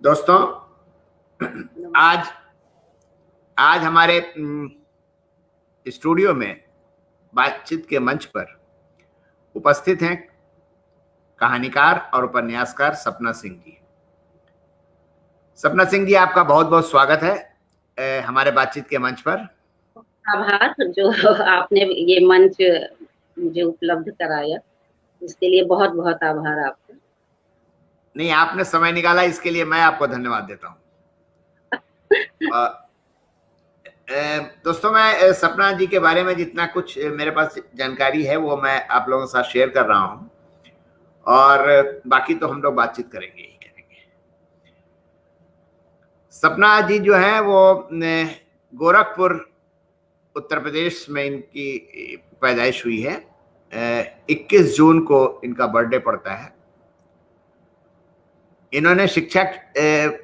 दोस्तों, आज आज हमारे स्टूडियो में बातचीत के मंच पर उपस्थित हैं कहानीकार और उपन्यासकार सपना सिंह जी। सपना सिंह जी, आपका बहुत बहुत स्वागत है हमारे बातचीत के मंच पर। आभार जो आपने ये मंच मुझे उपलब्ध कराया, इसके लिए बहुत बहुत आभार आपका। नहीं, आपने समय निकाला, इसके लिए मैं आपको धन्यवाद देता हूँ। दोस्तों, मैं सपना जी के बारे में जितना कुछ मेरे पास जानकारी है वो मैं आप लोगों के साथ शेयर कर रहा हूँ, और बाकी तो हम लोग बातचीत करेंगे ही करेंगे। सपना जी जो है वो गोरखपुर उत्तर प्रदेश में इनकी पैदाइश हुई है। 21 जून को इनका बर्थडे पड़ता है। इन्होंने शिक्षा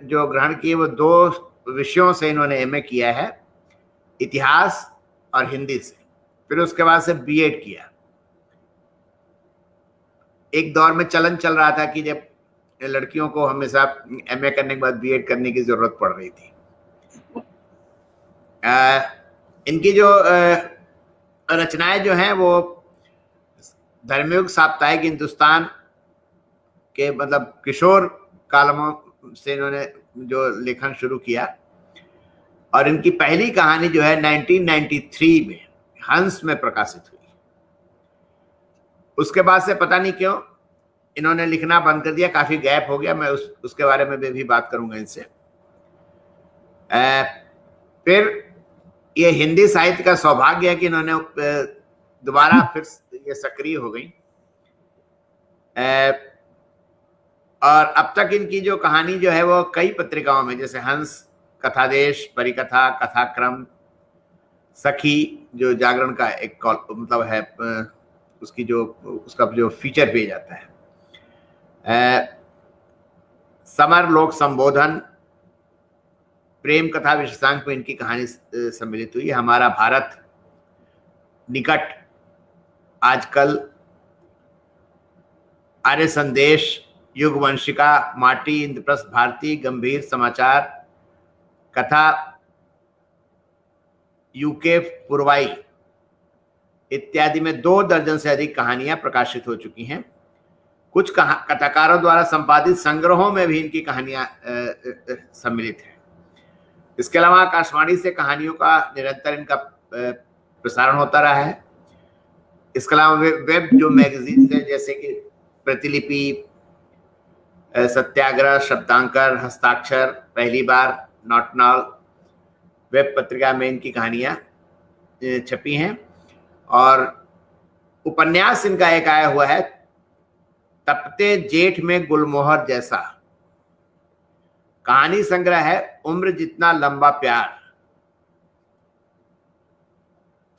जो ग्रहण की वो 2 विषयों से इन्होंने एमए किया है, इतिहास और हिंदी से। फिर उसके बाद से बीएड किया। एक दौर में चलन चल रहा था कि जब लड़कियों को हमेशा एमए करने के बाद बीएड करने की जरूरत पड़ रही थी। इनकी जो रचनाएं जो हैं वो धर्मयुग, साप्ताहिक हिंदुस्तान के मतलब किशोर कालमों से इन्होंने जो लेखन शुरू किया, और इनकी पहली कहानी जो है 1993 में हंस में प्रकाशित हुई। उसके बाद से पता नहीं क्यों इन्होंने लिखना बंद कर दिया, काफी गैप हो गया। मैं उसके बारे में भी बात करूंगा इनसे। फिर ये हिंदी साहित्य का सौभाग्य है कि इन्होंने दोबारा फिर ये सक्रिय हो गई, और अब तक इनकी जो कहानी जो है वो कई पत्रिकाओं में, जैसे हंस, कथादेश, परिकथा, कथाक्रम, सखी जो जागरण का एक मतलब है, उसका जो फीचर पेज आता है, समर, लोक संबोधन, प्रेम कथा विशेषांक में इनकी कहानी सम्मिलित हुई। हमारा भारत, निकट, आजकल, आर्य संदेश, युगवंशिका, माटी, इंद्रप्रस्थ भारती, गंभीर समाचार, कथा, यूके पुरवाई इत्यादि में 2 दर्जन से अधिक कहानियां प्रकाशित हो चुकी हैं। कुछ कथाकारों द्वारा संपादित संग्रहों में भी इनकी कहानियां सम्मिलित हैं। इसके अलावा आकाशवाणी से कहानियों का निरंतर इनका प्रसारण होता रहा है। इसके अलावा वेब जो मैगजीन है, जैसे कि प्रतिलिपि, सत्याग्रह, शब्दांकर, हस्ताक्षर, पहली बार, नॉटनॉल, वेब पत्रिका में इनकी कहानियां छपी हैं। और उपन्यास इनका एक आया हुआ है, तपते जेठ में गुलमोहर जैसा। कहानी संग्रह है उम्र जितना लंबा प्यार,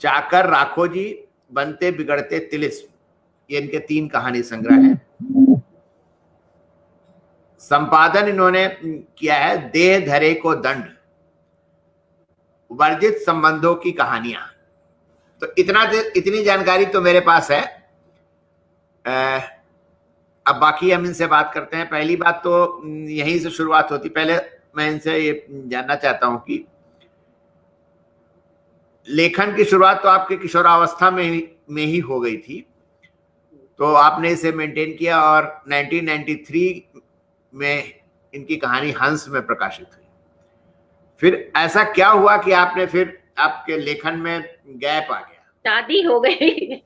चाकर राखो जी, बनते बिगड़ते तिलिस्म। ये इनके 3 कहानी संग्रह हैं। संपादन इन्होंने किया है देह धरे को दंड, वर्जित संबंधों की कहानियां। तो इतनी जानकारी तो मेरे पास है। अब बाकी हम इनसे बात करते हैं। पहली बात तो यहीं से शुरुआत होती। पहले मैं इनसे ये जानना चाहता हूं कि लेखन की शुरुआत तो आपके किशोरावस्था में ही हो गई थी, तो आपने इसे मेंटेन किया, और 1993 में इनकी कहानी हंस में प्रकाशित हुई। फिर ऐसा क्या हुआ कि आपने फिर आपके लेखन में गैप आ गया? शादी हो गई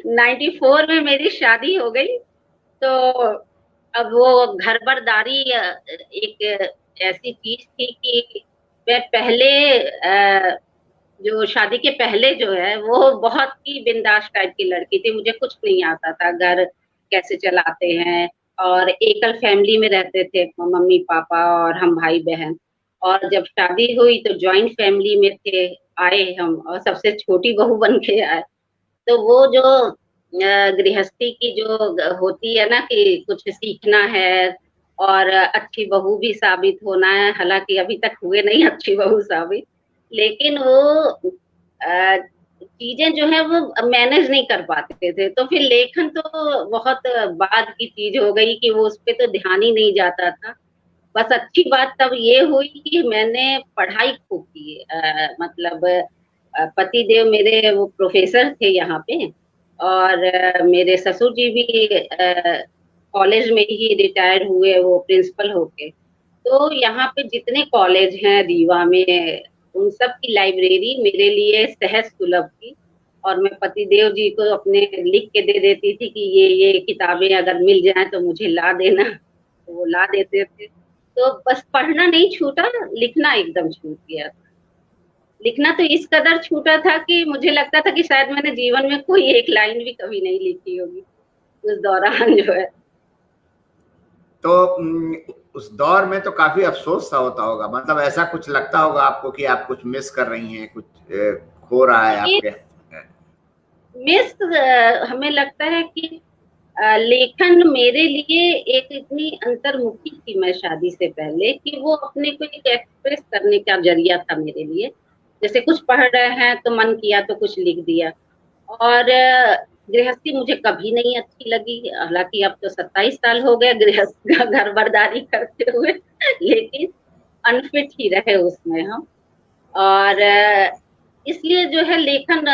94 में मेरी शादी हो गई। तो अब वो घरबरदारी एक ऐसी चीज थी कि मैं पहले जो शादी के पहले जो है वो बहुत ही बिंदास टाइप की लड़की थी। मुझे कुछ नहीं आता था, घर कैसे चलाते हैं, और एकल फैमिली में रहते थे, मम्मी पापा और हम भाई बहन। और जब शादी हुई तो जॉइंट फैमिली में थे, आए हम, और सबसे छोटी बहू बन के आए। तो वो जो गृहस्थी की जो होती है ना कि कुछ सीखना है और अच्छी बहू भी साबित होना है, हालांकि अभी तक हुए नहीं अच्छी बहू साबित, लेकिन वो चीजें जो है वो मैनेज नहीं कर पाते थे, तो फिर लेखन तो बहुत बाद की चीज हो गई कि वो उस पे तो ध्यान ही नहीं जाता था। बस अच्छी बात तब ये हुई कि मैंने पढ़ाई खूब की, मतलब पति देव मेरे वो प्रोफेसर थे यहाँ पे, और मेरे ससुर जी भी कॉलेज में ही रिटायर हुए, वो प्रिंसिपल होके। तो यहाँ पे जितने कॉलेज हैं रीवा में, उन सब की लाइब्रेरी मेरे लिए सहज सुलभ थी, और मैं पतिदेव जी को अपने लिख के दे देती थी कि ये किताबें अगर मिल जाएं तो मुझे ला देना, तो वो ला देते थे। तो बस पढ़ना नहीं छूटा, लिखना एकदम छूट गया था। लिखना तो इस कदर छूटा था कि मुझे लगता था कि शायद मैंने जीवन में कोई एक लाइन भी कभी नहीं लिखी होगी उस दौरान जो है। तो उस दौर में तो काफी अफसोस सा होता होगा, मतलब ऐसा कुछ लगता होगा आपको कि आप कुछ मिस कर रही हैं, कुछ खो रहा है ये आपके। मिस हमें लगता है कि लेखन मेरे लिए एक इतनी अंतर्मुखी थी मैं शादी से पहले, कि वो अपने को एक एक्सप्रेस करने का जरिया था मेरे लिए। जैसे कुछ पढ़ रहे हैं तो मन किया तो कुछ लिख दिया। और गृहस्थी मुझे कभी नहीं अच्छी लगी, हालांकि अब तो 27 साल हो गए गृहस्थ घर बरदारी करते हुए, लेकिन अनफिट ही रहे उसमें हम। और इसलिए जो है लेखन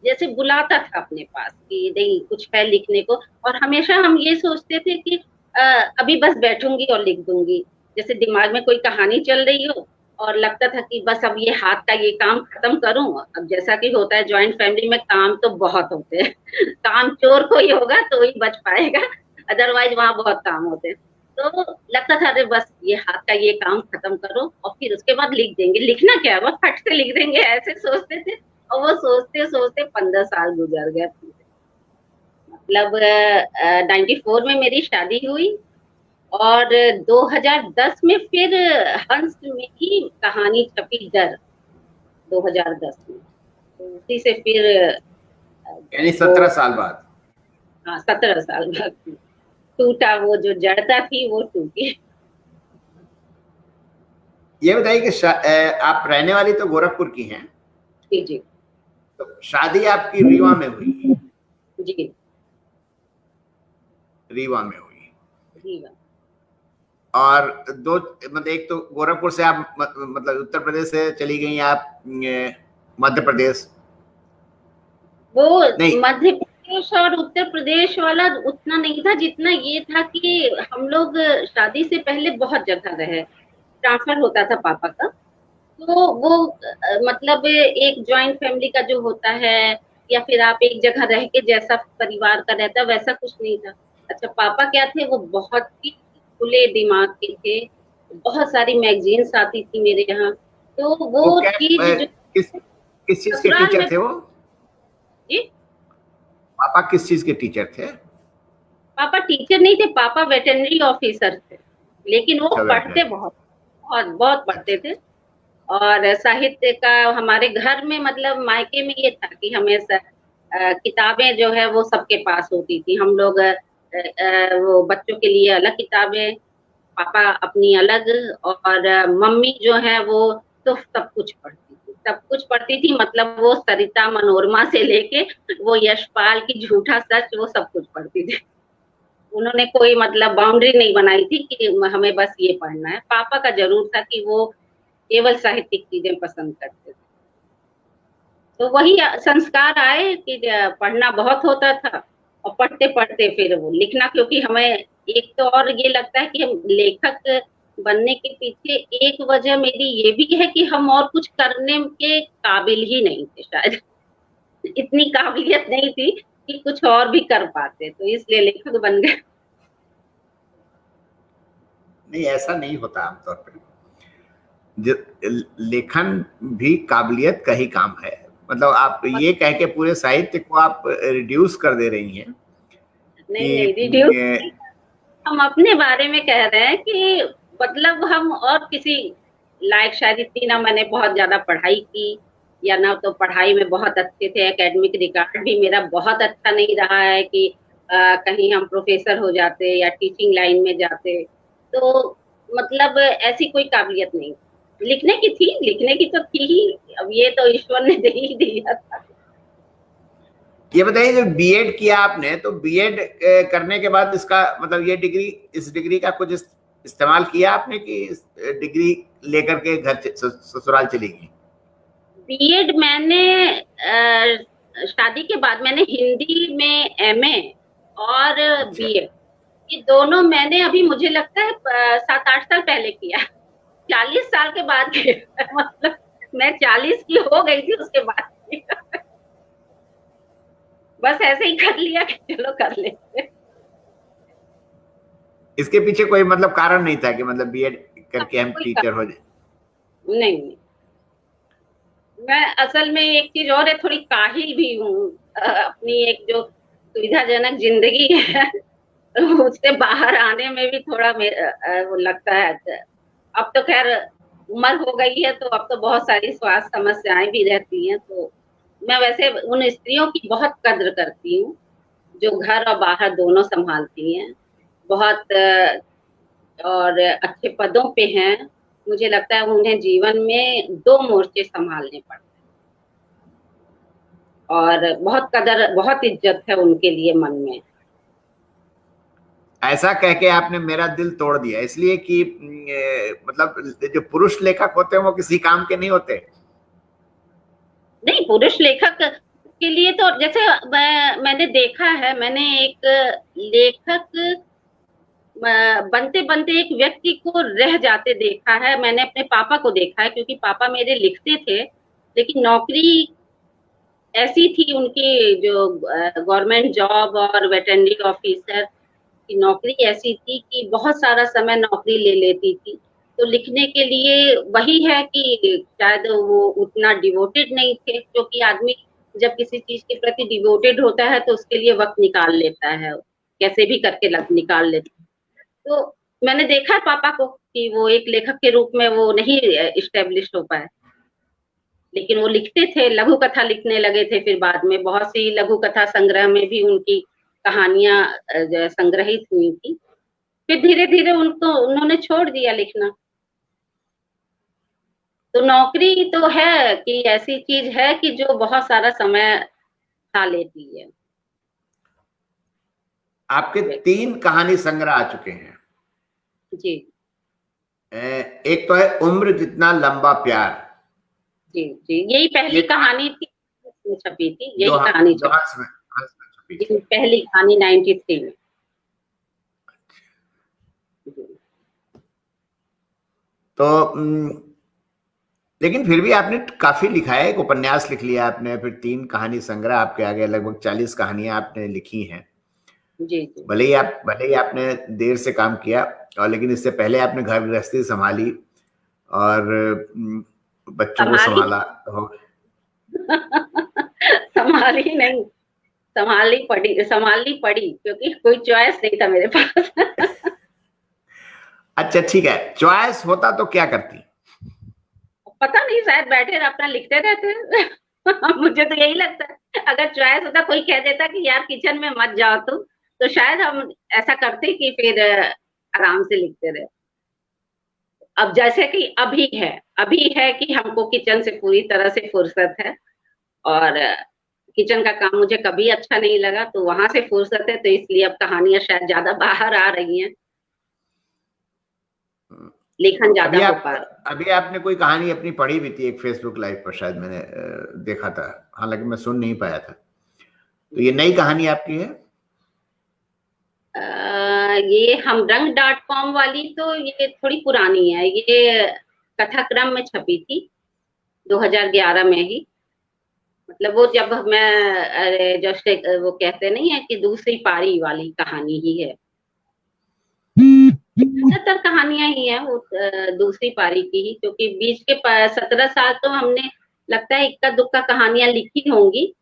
जैसे बुलाता था अपने पास कि नहीं कुछ है लिखने को। और हमेशा हम ये सोचते थे कि अ, अभी बस बैठूंगी और लिख दूंगी। जैसे दिमाग में कोई कहानी चल रही हो और लगता था कि बस अब ये हाथ का ये काम खत्म करूं। अब जैसा कि होता है जॉइंट फैमिली में, काम तो बहुत होते हैं काम चोर कोई होगा तो ही बच पाएगा, अदरवाइज वहां बहुत काम होते हैं। तो लगता था अरे बस ये हाथ का ये काम खत्म करो और फिर उसके बाद लिख देंगे, लिखना क्या है बस फट से लिख देंगे, ऐसे सोचते थे। और वो सोचते सोचते 15 साल गुजर गए। मतलब 94 में मेरी शादी हुई, और 2010 में फिर हंस में ही कहानी छपी, डर, 2010 में। तो उसी से फिर यानी वो 17 साल बाद। हाँ 17 साल बाद टूटा, वो जो जड़ता थी वो टूटी। ये बताइए कि आप रहने वाली तो गोरखपुर की हैं, जी जी तो शादी आपकी रीवा में हुई। जी रीवा में हुई। जी। और दो, मतलब एक तो गोरखपुर से आप मतलब उत्तर प्रदेश से चली गई आप मध्य प्रदेश। वो नहीं। मध्य प्रदेश और उत्तर प्रदेश वाला उतना नहीं था, जितना ये था कि हम लोग शादी से पहले बहुत जगह रहे, ट्रांसफर होता था पापा का। तो वो मतलब एक जॉइंट फैमिली का जो होता है, या फिर आप एक जगह रह के जैसा परिवार का रहता, वैसा कुछ नहीं था। अच्छा पापा क्या थे, वो बहुत ही खुले दिमाग के थे। बहुत सारी मैगजीन्स आती थी मेरे यहाँ, तो वो वो क्या चीज जो किस किस चीज के ससुराल में। टीचर थे वो? जी, पापा किस चीज के टीचर थे? पापा टीचर नहीं थे, पापा वेटरनरी ऑफिसर थे, लेकिन वो अच्छा, पढ़ते वेटनरी। बहुत, बहुत बहुत पढ़ते थे। और साहित्य का हमारे घर में, मतलब मायके में ये था कि हमें किताबें जो है वो सबके पास होती थी। हम लोग वो बच्चों के लिए अलग किताबें, पापा अपनी अलग, और मम्मी जो है वो तो सब कुछ पढ़ती थी, सब कुछ पढ़ती थी। मतलब वो सरिता मनोरमा से लेके वो यशपाल की झूठा सच, वो सब कुछ पढ़ती थी। उन्होंने कोई मतलब बाउंड्री नहीं बनाई थी कि हमें बस ये पढ़ना है। पापा का जरूर था कि वो केवल साहित्यिक चीजें पसंद करते थे। तो वही संस्कार आए कि पढ़ना बहुत होता था, और पढ़ते पढ़ते फिर वो लिखना। क्योंकि हमें एक तो और ये लगता है कि हम लेखक बनने के पीछे एक वजह मेरी ये भी है कि हम और कुछ करने के काबिल ही नहीं थे शायद इतनी काबिलियत नहीं थी कि कुछ और भी कर पाते, तो इसलिए लेखक बन गए। नहीं, ऐसा नहीं होता आमतौर पर। लेखन भी काबिलियत का ही काम है। मतलब आप ये कह के पूरे साहित्य को आप रिड्यूस कर दे रही हैं नहीं नहीं रिड्यूस, कि हम अपने बारे में कह रहे हैं कि मतलब हम और किसी लायक शायद इतनी ना मैंने बहुत ज्यादा पढ़ाई की, या ना तो पढ़ाई में बहुत अच्छे थे। एकेडमिक रिकॉर्ड भी मेरा बहुत अच्छा नहीं रहा है कि कहीं हम प्रोफेसर हो जाते या टीचिंग लाइन में जाते। तो मतलब ऐसी कोई काबिलियत नहीं। लिखने की थी, लिखने की तो थी ही, अब ये तो ईश्वर ने दे ही दिया था। ये बताइए, जो बीएड किया आपने, तो बीएड करने के बाद इसका मतलब ये डिग्री, इस डिग्री का कुछ इस्तेमाल किया आपने कि डिग्री लेकर के घर ससुराल चली गई? बीएड मैंने शादी के बाद मैंने हिंदी में एमए और अच्छा। बीएड, ये दोनों मैंने अभी मुझे लगता है 7-8 साल पहले किया। 40 साल के बाद किया। मतलब मैं 40 की हो गई थी उसके बाद किया। बस ऐसे ही कर लिया कि चलो कर लेते। इसके पीछे कोई मतलब कारण नहीं था कि मतलब बीएड करके हम कोई टीचर हो जाए? नहीं, नहीं। मैं असल में एक चीज और है, थोड़ी काहिल भी हूँ। अपनी एक जो सुविधाजनक जिंदगी है उससे बाहर आने में भी थोड़ा वो लगता है। अब तो खैर उम्र हो गई है, तो अब तो बहुत सारी स्वास्थ्य समस्याएं भी रहती हैं, तो मैं वैसे उन स्त्रियों की बहुत कद्र करती हूँ जो घर और बाहर दोनों संभालती हैं, बहुत और अच्छे पदों पे हैं। मुझे लगता है उन्हें जीवन में 2 मोर्चे संभालने पड़ते हैं और बहुत कदर, बहुत इज्जत है उनके लिए मन में। ऐसा कह के आपने मेरा दिल तोड़ दिया, इसलिए कि मतलब जो पुरुष लेखक होते हैं वो किसी काम के नहीं होते। नहीं, पुरुष लेखक के लिए तो जैसे मैंने देखा है, मैंने एक लेखक बनते बनते एक व्यक्ति को रह जाते देखा है। मैंने अपने पापा को देखा है, क्योंकि पापा मेरे लिखते थे, लेकिन नौकरी ऐसी थी उनकी, जो गवर्नमेंट जॉब और वेटरनरी ऑफिसर की नौकरी ऐसी थी कि बहुत सारा समय नौकरी ले लेती थी। तो लिखने के लिए वही है कि शायद वो उतना डिवोटेड नहीं थे, क्योंकि आदमी जब किसी चीज के प्रति डिवोटेड होता है तो उसके लिए वक्त निकाल लेता है, कैसे भी करके निकाल लेता है। तो मैंने देखा है पापा को कि वो एक लेखक के रूप में वो नहीं इस्टेब्लिश हो पाए, लेकिन वो लिखते थे, लघु कथा लिखने लगे थे। फिर बाद में बहुत सी लघु कथा संग्रह में भी उनकी कहानियां संग्रहित हुई थी। फिर धीरे धीरे उनको उन्होंने छोड़ दिया लिखना। तो नौकरी तो है कि ऐसी चीज है कि जो बहुत सारा समय खा लेती है। आपके 3 कहानी संग्रह आ चुके हैं। जी एक तो है उम्र जितना लंबा प्यार, जी जी, यही पहली ये कहानी थी छपी थी, जो यही कहानी जो छपी हंस में छपी जी, थी। पहली कहानी 93 में। तो लेकिन फिर भी आपने काफी लिखा है, एक उपन्यास लिख लिया आपने, फिर 3 कहानी संग्रह आपके आगे, लगभग 40 कहानियां आपने लिखी हैं। जी जी। भले ही आपने देर से काम किया, और लेकिन इससे पहले आपने घर गृहस्थी संभाली और बच्चों को संभाली संभाला हो। संभाली नहीं, संभालनी पड़ी क्योंकि कोई चॉइस नहीं था मेरे पास। अच्छा ठीक है, चॉइस होता तो क्या करती? पता नहीं, शायद बैठे अपना लिखते रहते। मुझे तो यही लगता है, अगर चॉइस होता, कोई कह देता कि यार किचन में मत जाओ तुम, तो शायद हम ऐसा करते कि फिर आराम से लिखते रहे। अब जैसे कि अभी है कि हमको किचन से पूरी तरह से फुर्सत है, और किचन का काम मुझे कभी अच्छा नहीं लगा, तो वहां से फुर्सत है, तो इसलिए अब कहानियां शायद ज्यादा बाहर आ रही हैं, लेखन ज्यादा हो पा रहा। अभी आपने कोई कहानी अपनी पढ़ी भी थी एक फेसबुक लाइव पर, शायद मैंने देखा था, हालांकि मैं सुन नहीं पाया था। तो ये नई कहानी आपकी है? ये हमरंग.com वाली तो ये थोड़ी पुरानी है, ये कथाक्रम में छपी थी 2011 में ही। मतलब वो जब मैं जस्ट वो कहते नहीं है कि दूसरी पारी वाली कहानी ही है। ज्यादातर कहानियां ही है वो दूसरी पारी की ही, क्योंकि बीच के 17 साल तो हमने, लगता है इक्का दुक्का कहानियां लिखी होंगी।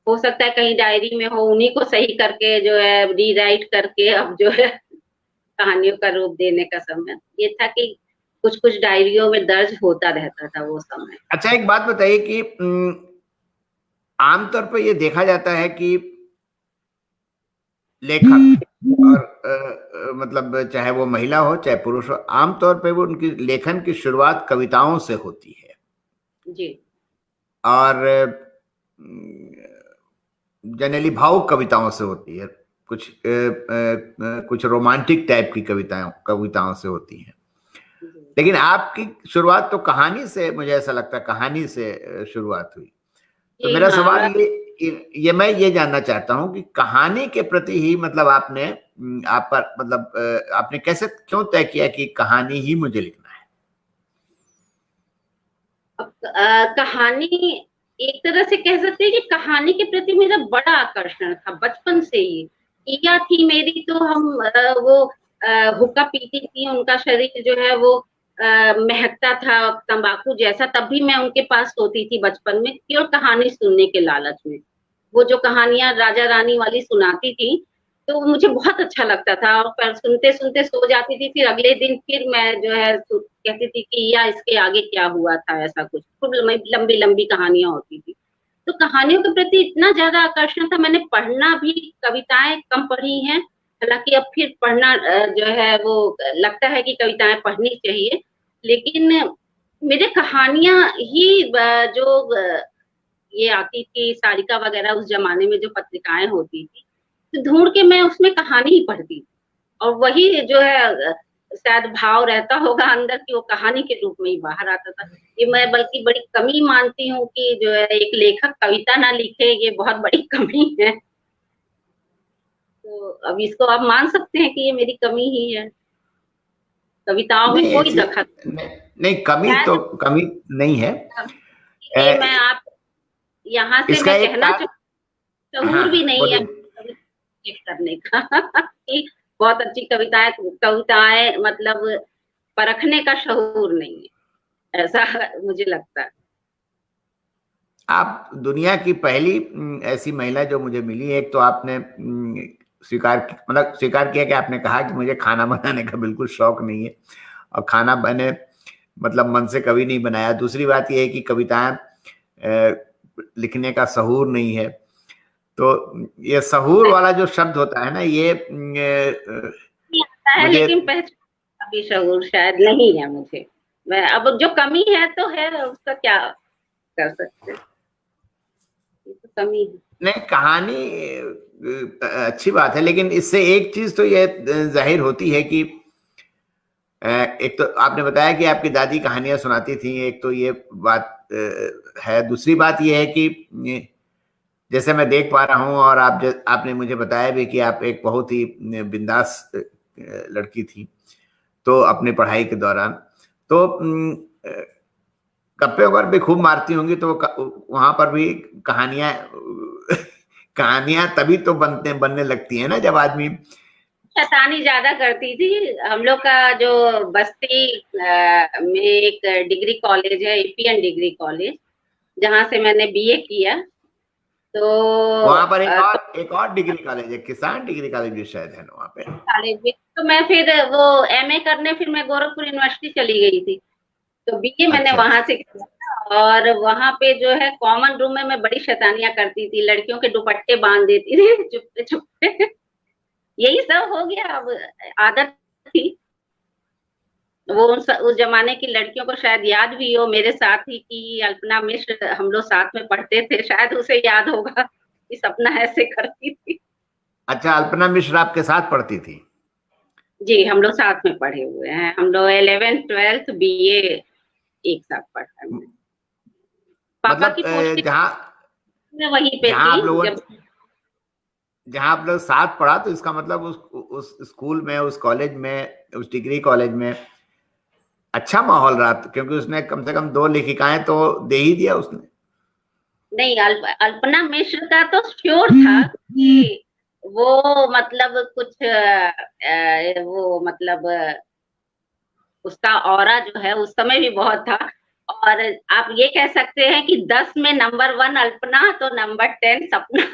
हो सकता है कहीं डायरी में हो, उन्हीं को सही करके जो है रीराइट करके अब जो है कहानियों का रूप देने का समय ये था कि कुछ कुछ डायरियों में दर्ज होता रहता था वो समय। अच्छा एक बात बताइए कि आमतौर पर ये देखा जाता है कि लेखक और मतलब चाहे वो महिला हो चाहे पुरुष हो, आमतौर पर वो उनकी लेखन की शुरुआत कविताओं से होती है। जी और जनरली भावुक कविताओं से होती है, कुछ रोमांटिक टाइप की कविताओं से होती है। जी लेकिन आपकी शुरुआत तो कहानी से, मुझे ऐसा लगता है कहानी से शुरुआत हुई। तो जी मेरा हाँ सवाल ये मैं ये जानना चाहता हूँ कि कहानी के प्रति ही मतलब आपने आप पर मतलब आपने कैसे क्यों तय किया कि कहानी ही मुझे लिखना है? अब कहानी एक तरह से कह सकते हैं कि कहानी के प्रति मेरा बड़ा आकर्षण था बचपन से ही। ईया थी मेरी, तो हम वो हुक्का पीती थी, उनका शरीर जो है वो महकता था तंबाकू जैसा, तब भी मैं उनके पास सोती थी बचपन में केवल कहानी सुनने के लालच में। वो जो कहानियां राजा रानी वाली सुनाती थी, तो मुझे बहुत अच्छा लगता था, और पर सुनते सुनते सो जाती थी। फिर अगले दिन फिर मैं जो है कहती थी कि या इसके आगे क्या हुआ था, ऐसा कुछ खूब लंबी लंबी कहानियां होती थी। तो कहानियों के प्रति इतना ज्यादा आकर्षण था। मैंने पढ़ना भी, कविताएं कम पढ़ी हैं, हालांकि अब फिर पढ़ना जो है वो लगता है कि कविताएं पढ़नी चाहिए, लेकिन मेरे कहानियां ही जो ये आती थी सारिका वगैरह, उस जमाने में जो पत्रिकाएं होती थी, तो ढूंढ के मैं उसमें कहानी ही पढ़ती थी, और वही जो है शायद भाव रहता होगा अंदर की वो कहानी के रूप में ही बाहर आता था। ये मैं बल्कि बड़ी कमी मानती हूँ कि जो है एक लेखक कविता ना लिखे, ये बहुत बड़ी कमी है। तो अब इसको आप मान सकते हैं कि ये मेरी कमी ही है, कविताओं में नहीं कोई ऐसी दखल। नहीं, नहीं कमी तो शायद कमी नहीं है। ये मैं आप यहाँ से इसका मैं एक कहना कारण, चाहूँ, शहूर भी हाँ नहीं है बोलिए। कविता करने का कि बहुत अच्छी कविताएं कविताएं मतलब परखने का शहूर नहीं है, ऐसा मुझे लगता है। आप दुनिया की पहली ऐसी महिला जो मुझे मिली। एक तो आपने स्वीकार किया कि आपने कहा कि मुझे खाना बनाने का बिल्कुल शौक नहीं है, और खाना मैंने मतलब मन से कभी नहीं बनाया। दूसरी बात यह है कि कविताएं लिखने का सहूर नहीं है। तो ये सहूर वाला जो शब्द होता है ना, ये नहीं आता है, मुझे लेकिन पहचान अभी शहूर शायद नहीं है मुझे। मैं अब जो कमी है तो है, उसका क्या कर सकते हैं, ये तो कमी है। नहीं, कहानी अच्छी बात है, लेकिन इससे एक चीज तो ये जाहिर होती है कि एक तो आपने बताया कि आपकी दादी कहानियां सुनाती थी, एक तो ये बात है। दूसरी बात ये है कि जैसे मैं देख पा रहा हूँ, और आपने मुझे बताया भी कि आप एक बहुत ही बिंदास लड़की थी तो अपनी पढ़ाई के दौरान, तो गप्पे वगैरह भी खूब मारती होंगी, तो वहां पर भी कहानियां कहानियां तभी तो बनने लगती है ना जब आदमी। शैतानी ज्यादा करती थी। हम लोग का जो बस्ती में एक डिग्री कॉलेज है, एपीएन डिग्री कॉलेज, जहाँ से मैंने बीए किया। तो वहां पर एक और डिग्री कॉलेज है, किसान डिग्री कॉलेज भी शायद है ना वहां पे। कॉलेज में तो मैं फिर वो एमए करने फिर मैं गोरखपुर यूनिवर्सिटी चली गई थी। तो बीए मैंने अच्छा वहां अच्छा। से किया था, और वहां पे जो है कॉमन रूम में मैं बड़ी शैतानियां करती थी, लड़कियों के दुपट्टे बांध देती थी चुपके चुपके। यही सब हो गया, अब आदत थी। वो उस जमाने की लड़कियों को शायद याद भी हो मेरे साथ ही कि अल्पना मिश्र, हम लोग साथ में पढ़ते थे, शायद उसे याद होगा कि सपना ऐसे करती थी। अच्छा, अल्पना मिश्र आपके साथ पढ़ती थी? जी, हम लोग साथ में पढ़े हुए हैं, हम लोग 11th 12th बीए एक साथ पढ़ा है। पापा मतलब की पोस्टिंग जहाँ में वहीं पे जहाँ थी आप लोगों जब। जहाँ आप लोग साथ पढ़ा, तो इसका मतलब उस स्कूल में, उस कॉलेज में, उस डिग्री कॉलेज में अच्छा माहौल रहा, क्योंकि उसने कम से कम 2 लेखिकाएं तो दे ही दिया उसने। नहीं, अल्पना मिश्र का तो श्योर था कि वो मतलब कुछ वो मतलब उसका ऑरा जो है उस समय भी बहुत था। और आप ये कह सकते हैं कि 10 में नंबर 1 अल्पना, तो नंबर 10 सपना।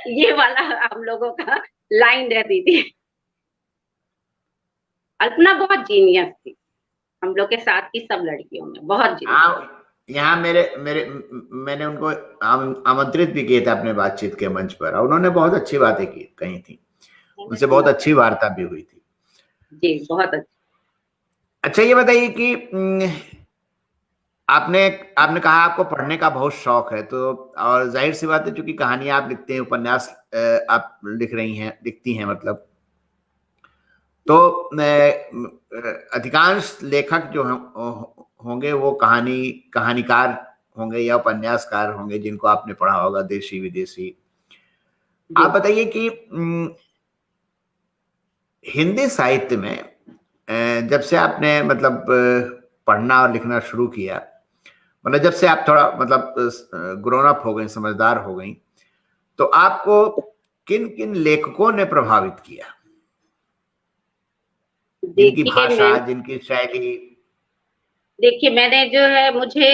ये वाला हम लोगों का लाइन रहती थी। अल्पना बहुत जीनियस थी, हम लोग के साथ की सब लड़कियों में बहुत जीनियस। हाँ, यहाँ मेरे मेरे मैंने उनको आमंत्रित भी किए थे अपने बातचीत के मंच पर, और उन्होंने बहुत अच्छी बातें की कही थी। उनसे बहुत अच्छी वार्ता भी हुई थी। जी बहुत अच्छा। अच्छा, ये बताइए कि आपने आपने कहा आपको पढ़ने का बहुत शौक है, तो और जाहिर सी बात है, चूंकि कहानियां आप लिखते हैं, उपन्यास आप लिखती हैं मतलब, तो अधिकांश लेखक जो होंगे वो कहानीकार होंगे या उपन्यासकार होंगे, जिनको आपने पढ़ा होगा, देशी विदेशी। आप बताइए कि हिंदी साहित्य में जब से आपने मतलब पढ़ना और लिखना शुरू किया, मतलब जब से आप थोड़ा मतलब ग्रोन अप हो गई, समझदार हो गई, तो आपको किन किन लेखकों ने प्रभावित किया, जिनकी देखिए भाषा, मैं जिनकी शैली? देखिए मैंने जो है, मुझे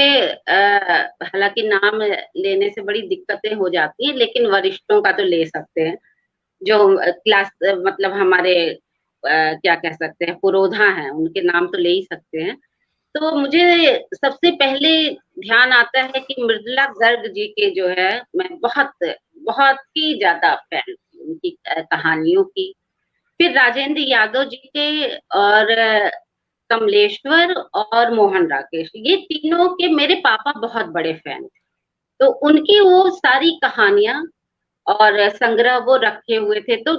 हालांकि नाम लेने से बड़ी दिक्कतें हो जाती हैं, लेकिन वरिष्ठों का तो ले सकते हैं, जो क्लास मतलब हमारे क्या कह सकते हैं, पुरोधा हैं, उनके नाम तो ले ही सकते हैं। तो मुझे सबसे पहले ध्यान आता है कि मृदुला गर्ग जी के जो है, मैं बहुत बहुत ही ज्यादा फैन थी उनकी कहानियों की। फिर राजेंद्र यादव जी के, और कमलेश्वर और मोहन राकेश, ये तीनों के मेरे पापा बहुत बड़े फैन थे। तो उनकी वो सारी कहानियां और संग्रह वो रखे हुए थे। तो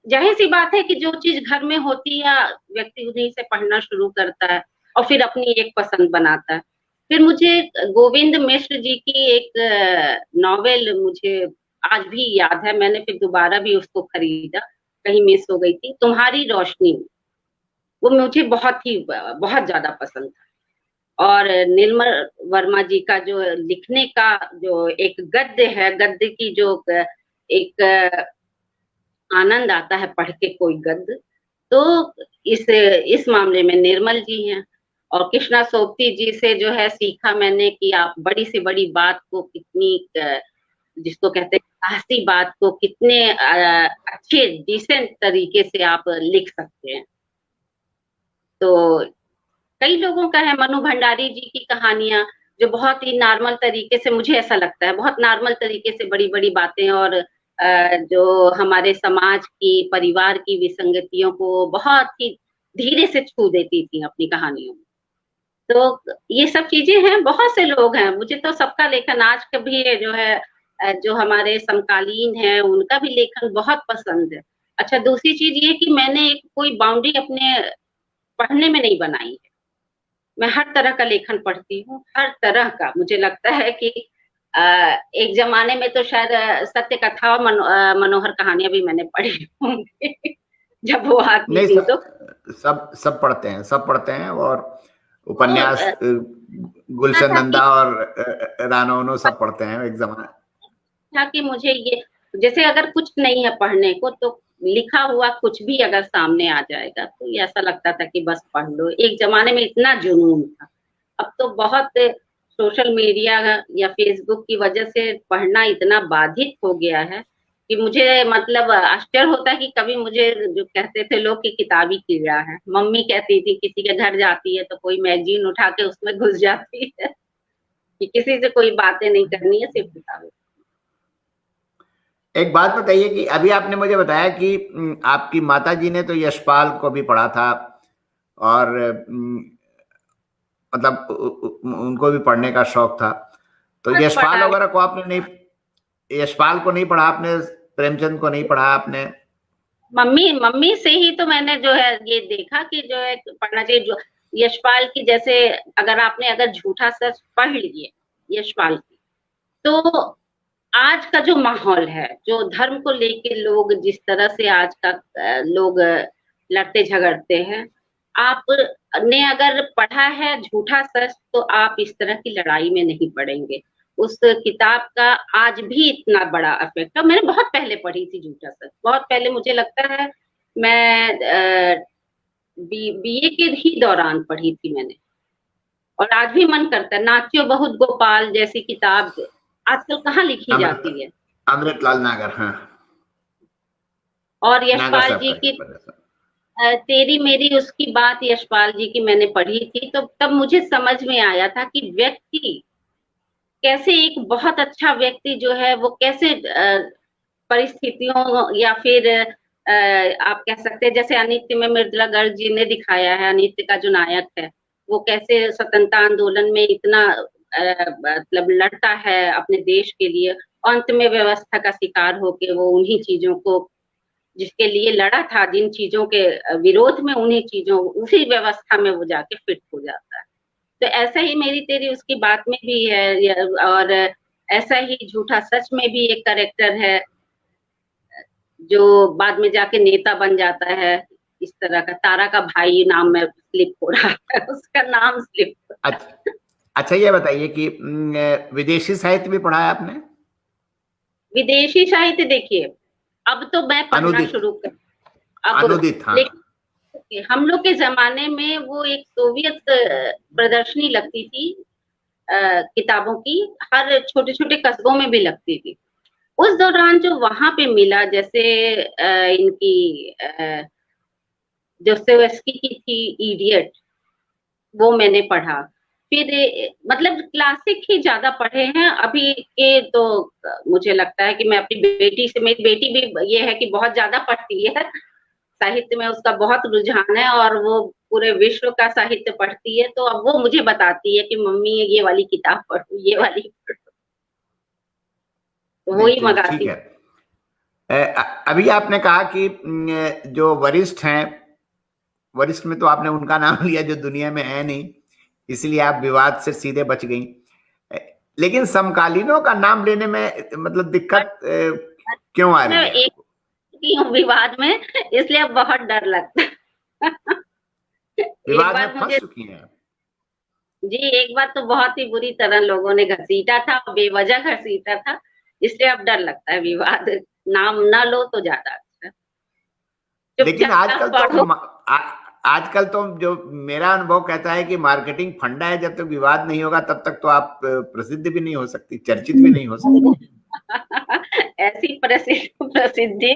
जाहिर सी बात है कि जो चीज घर में होती है, व्यक्ति उन्हीं से पढ़ना शुरू करता है और फिर अपनी एक पसंद बनाता है। फिर मुझे गोविंद मिश्र जी की एक नॉवेल मुझे आज भी याद है, मैंने फिर दोबारा भी उसको खरीदा, कहीं मिस हो गई थी, तुम्हारी रोशनी में। वो मुझे बहुत ज्यादा पसंद था। और निर्मल वर्मा जी का जो लिखने का जो एक गद्य है, गद्य की जो एक आनंद आता है पढ़ के कोई गद्य, तो इस मामले में निर्मल जी हैं। और कृष्णा सोबती जी से जो है सीखा मैंने कि आप बड़ी से बड़ी बात को कितनी जिसको कहते हैं साहसी बात को कितने अच्छे डिसेंट तरीके से आप लिख सकते हैं। तो कई लोगों का है, मनु भंडारी जी की कहानियां, जो बहुत ही नॉर्मल तरीके से, मुझे ऐसा लगता है बहुत नॉर्मल तरीके से बड़ी बड़ी बातें और जो हमारे समाज की, परिवार की विसंगतियों को बहुत ही धीरे से छू देती थी अपनी कहानियों में। तो ये सब चीजें हैं, बहुत से लोग हैं, मुझे तो सबका लेखन आज कभी जो है जो हमारे समकालीन है उनका भी लेखन बहुत पसंद है। अच्छा, दूसरी चीज ये कि मैंने एक कोई बाउंड्री अपने पढ़ने में नहीं बनाई है। मैं हर तरह का लेखन पढ़ती हूँ, हर तरह का। मुझे लगता है कि एक जमाने में तो शायद सत्य कथा और मनोहर कहानियां भी मैंने पढ़ी होंगी जब वो आती नहीं, थी तो। सब सब पढ़ते हैं, सब पढ़ते हैं। और तो उपन्यास इतना गुलशन था कि नंदा और रानोनो सब पढ़ते हैं एक जमाना। मुझे ये, जैसे अगर कुछ नहीं है पढ़ने को, तो लिखा हुआ कुछ भी अगर सामने आ जाएगा तो ये ऐसा लगता था कि बस पढ़ लो। एक जमाने में इतना जुनून था। अब तो बहुत सोशल मीडिया या फेसबुक की वजह से पढ़ना इतना बाधित हो गया है कि मुझे मतलब आश्चर्य होता है कि कभी मुझे जो कहते थे लोग कि किताबी कीड़ा है, मम्मी कहती थी, किसी के घर जाती है तो कोई मैगजीन उठा के उसमें घुस जाती है कि किसी से कोई बातें नहीं करनी है, सिर्फ किताबें। एक बात बताइए कि अभी आपने मुझे बताया कि आपकी माताजी ने तो यशपाल को भी पढ़ा था, और मतलब उनको भी पढ़ने का शौक था, तो बहुत यशपाल पढ़ा है। वगैरह को आपने नहीं, यशपाल को नहीं पढ़ा आपने, प्रेमचंद को नहीं पढ़ा आपने? मम्मी मम्मी से ही तो मैंने जो है ये देखा कि जो है पढ़ना चाहिए। जो यशपाल की, जैसे अगर झूठा सच पढ़ लिए यशपाल की, तो आज का जो माहौल है, जो धर्म को लेके लोग जिस तरह से आज का लोग लड़ते झगड़ते हैं, आप ने अगर पढ़ा है झूठा सच, तो आप इस तरह की लड़ाई में नहीं पड़ेंगे। उस किताब का आज भी इतना बड़ा इफेक्ट है। मैंने बहुत पहले पढ़ी थी झूठा सच, बहुत पहले, मुझे लगता है मैं बीए के ही दौरान पढ़ी थी मैंने। और आज भी मन करता है। नाच्यो बहुत गोपाल जैसी किताब आजकल कहाँ लिखी अमृत जाती है। अमृतलाल नागर, हाँ, और नागर यशपाल साहब जी का की पेपर। तेरी मेरी उसकी बात, यशपाल जी की मैंने पढ़ी थी, तो तब मुझे समझ में आया था कि व्यक्ति कैसे, एक बहुत अच्छा व्यक्ति जो है वो कैसे परिस्थितियों या फिर आप कह सकते हैं जैसे अनित्य में मृदुला गर्ग जी ने दिखाया है, अनित्य का जो नायक है, वो कैसे स्वतंत्रता आंदोलन में इतना मतलब लड़ता है अपने देश के लिए, अंत में व्यवस्था का शिकार होके वो उन्हीं चीजों को जिसके लिए लड़ा था, जिन चीजों के विरोध में, उन्हीं चीजों उसी व्यवस्था में वो जाके फिट हो जाता है। तो ऐसा ही मेरी तेरी उसकी बात में भी है, और ऐसा ही झूठा सच में भी एक करेक्टर है जो बाद में जाके नेता बन जाता है। इस तरह का तारा का भाई नाम में स्लिप हो रहा है, उसका नाम स्लिप हो रहा है। अच्छा, अच्छा ये बताइए कि विदेशी साहित्य भी पढ़ा है आपने? विदेशी साहित्य देखिए, अब तो मैं पढ़ना अनुदित, शुरू कर, अब अनुदित, हाँ। लेकिन हम लोग के जमाने में वो एक सोवियत प्रदर्शनी लगती थी किताबों की, हर छोटे छोटे कस्बों में भी लगती थी। उस दौरान जो वहां पे मिला, जैसे इनकी दोस्तोयेवस्की की थी इडियट, वो मैंने पढ़ा। फिर मतलब क्लासिक ही ज्यादा पढ़े हैं अभी के तो। मुझे लगता है कि मैं अपनी बेटी से, मेरी बेटी भी ये है कि बहुत ज्यादा पढ़ती है, साहित्य में उसका बहुत रुझान है और वो पूरे विश्व का साहित्य पढ़ती है। तो अब वो मुझे बताती है कि मम्मी ये वाली किताब पढ़ो, ये वाली पढ़ो, तो वो नहीं ही चलिए ठीक मंगाती। है। अभी आपने कहा कि जो वरिष्ठ हैं, वरिष्ठ में तो आपने उनका नाम लिया जो दुनिया में है नहीं, इसलिए आप विवाद से सीधे बच गई। लेकिन समकालीनों का नाम लेने में मतलब दिक्कत क्यों आ मैं रही है एक आपको? की हूँ विवाद में, इसलिए अब बहुत डर लगता है। एक विवाद में बार फंस मुझे, चुकी हैं? जी एक बार तो बहुत ही बुरी तरह लोगों ने घसीटा था, बेवजह घसीटा था, इसलिए अब डर लगता है विवाद। नाम ना लो तो ज्यादा अच्छा है। लेकिन चुपचाप आजकल तो पढ़ो। आजकल तो जो मेरा अनुभव कहता है कि मार्केटिंग फंडा है, जब तक विवाद नहीं होगा तब तक तो आप प्रसिद्ध भी नहीं हो सकती, चर्चित भी नहीं हो सकती। ऐसी प्रसिद्धि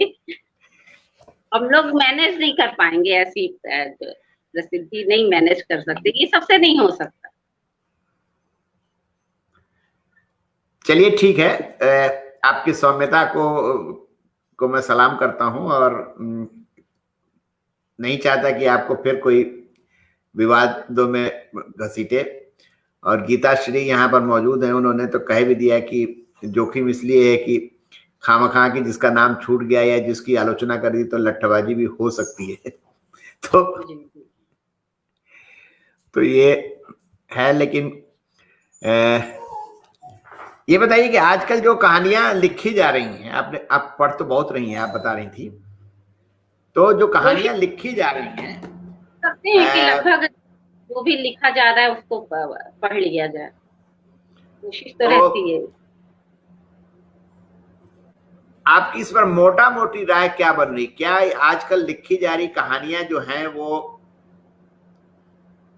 हम लोग मैनेज नहीं कर पाएंगे, ऐसी प्रसिद्धि नहीं मैनेज कर सकते, ये सबसे नहीं हो सकता। चलिए ठीक है, आपकी सौम्यता को मैं सलाम करता हूं, और नहीं चाहता कि आपको फिर कोई विवादों में घसीटे। और गीता श्री यहाँ पर मौजूद है, उन्होंने तो कह भी दिया कि जोखिम इसलिए है कि खामखा की जिसका नाम छूट गया या जिसकी आलोचना कर दी तो लट्ठबाजी भी हो सकती है। तो जी जी। तो ये है। लेकिन ये बताइए कि आजकल जो कहानियां लिखी जा रही हैं, आप पढ़ तो बहुत रही हैं, आप बता रही थी, तो जो कोशिश कहानियां लिखी जा रही हैं करते हैं कि लगभग जो भी लिखा जा रहा है उसको पढ़ लिया जाए, कोशिश तो तो रहती है। आपकी इस पर मोटा मोटी राय क्या बन रही? क्या आजकल लिखी जा रही कहानियां जो हैं वो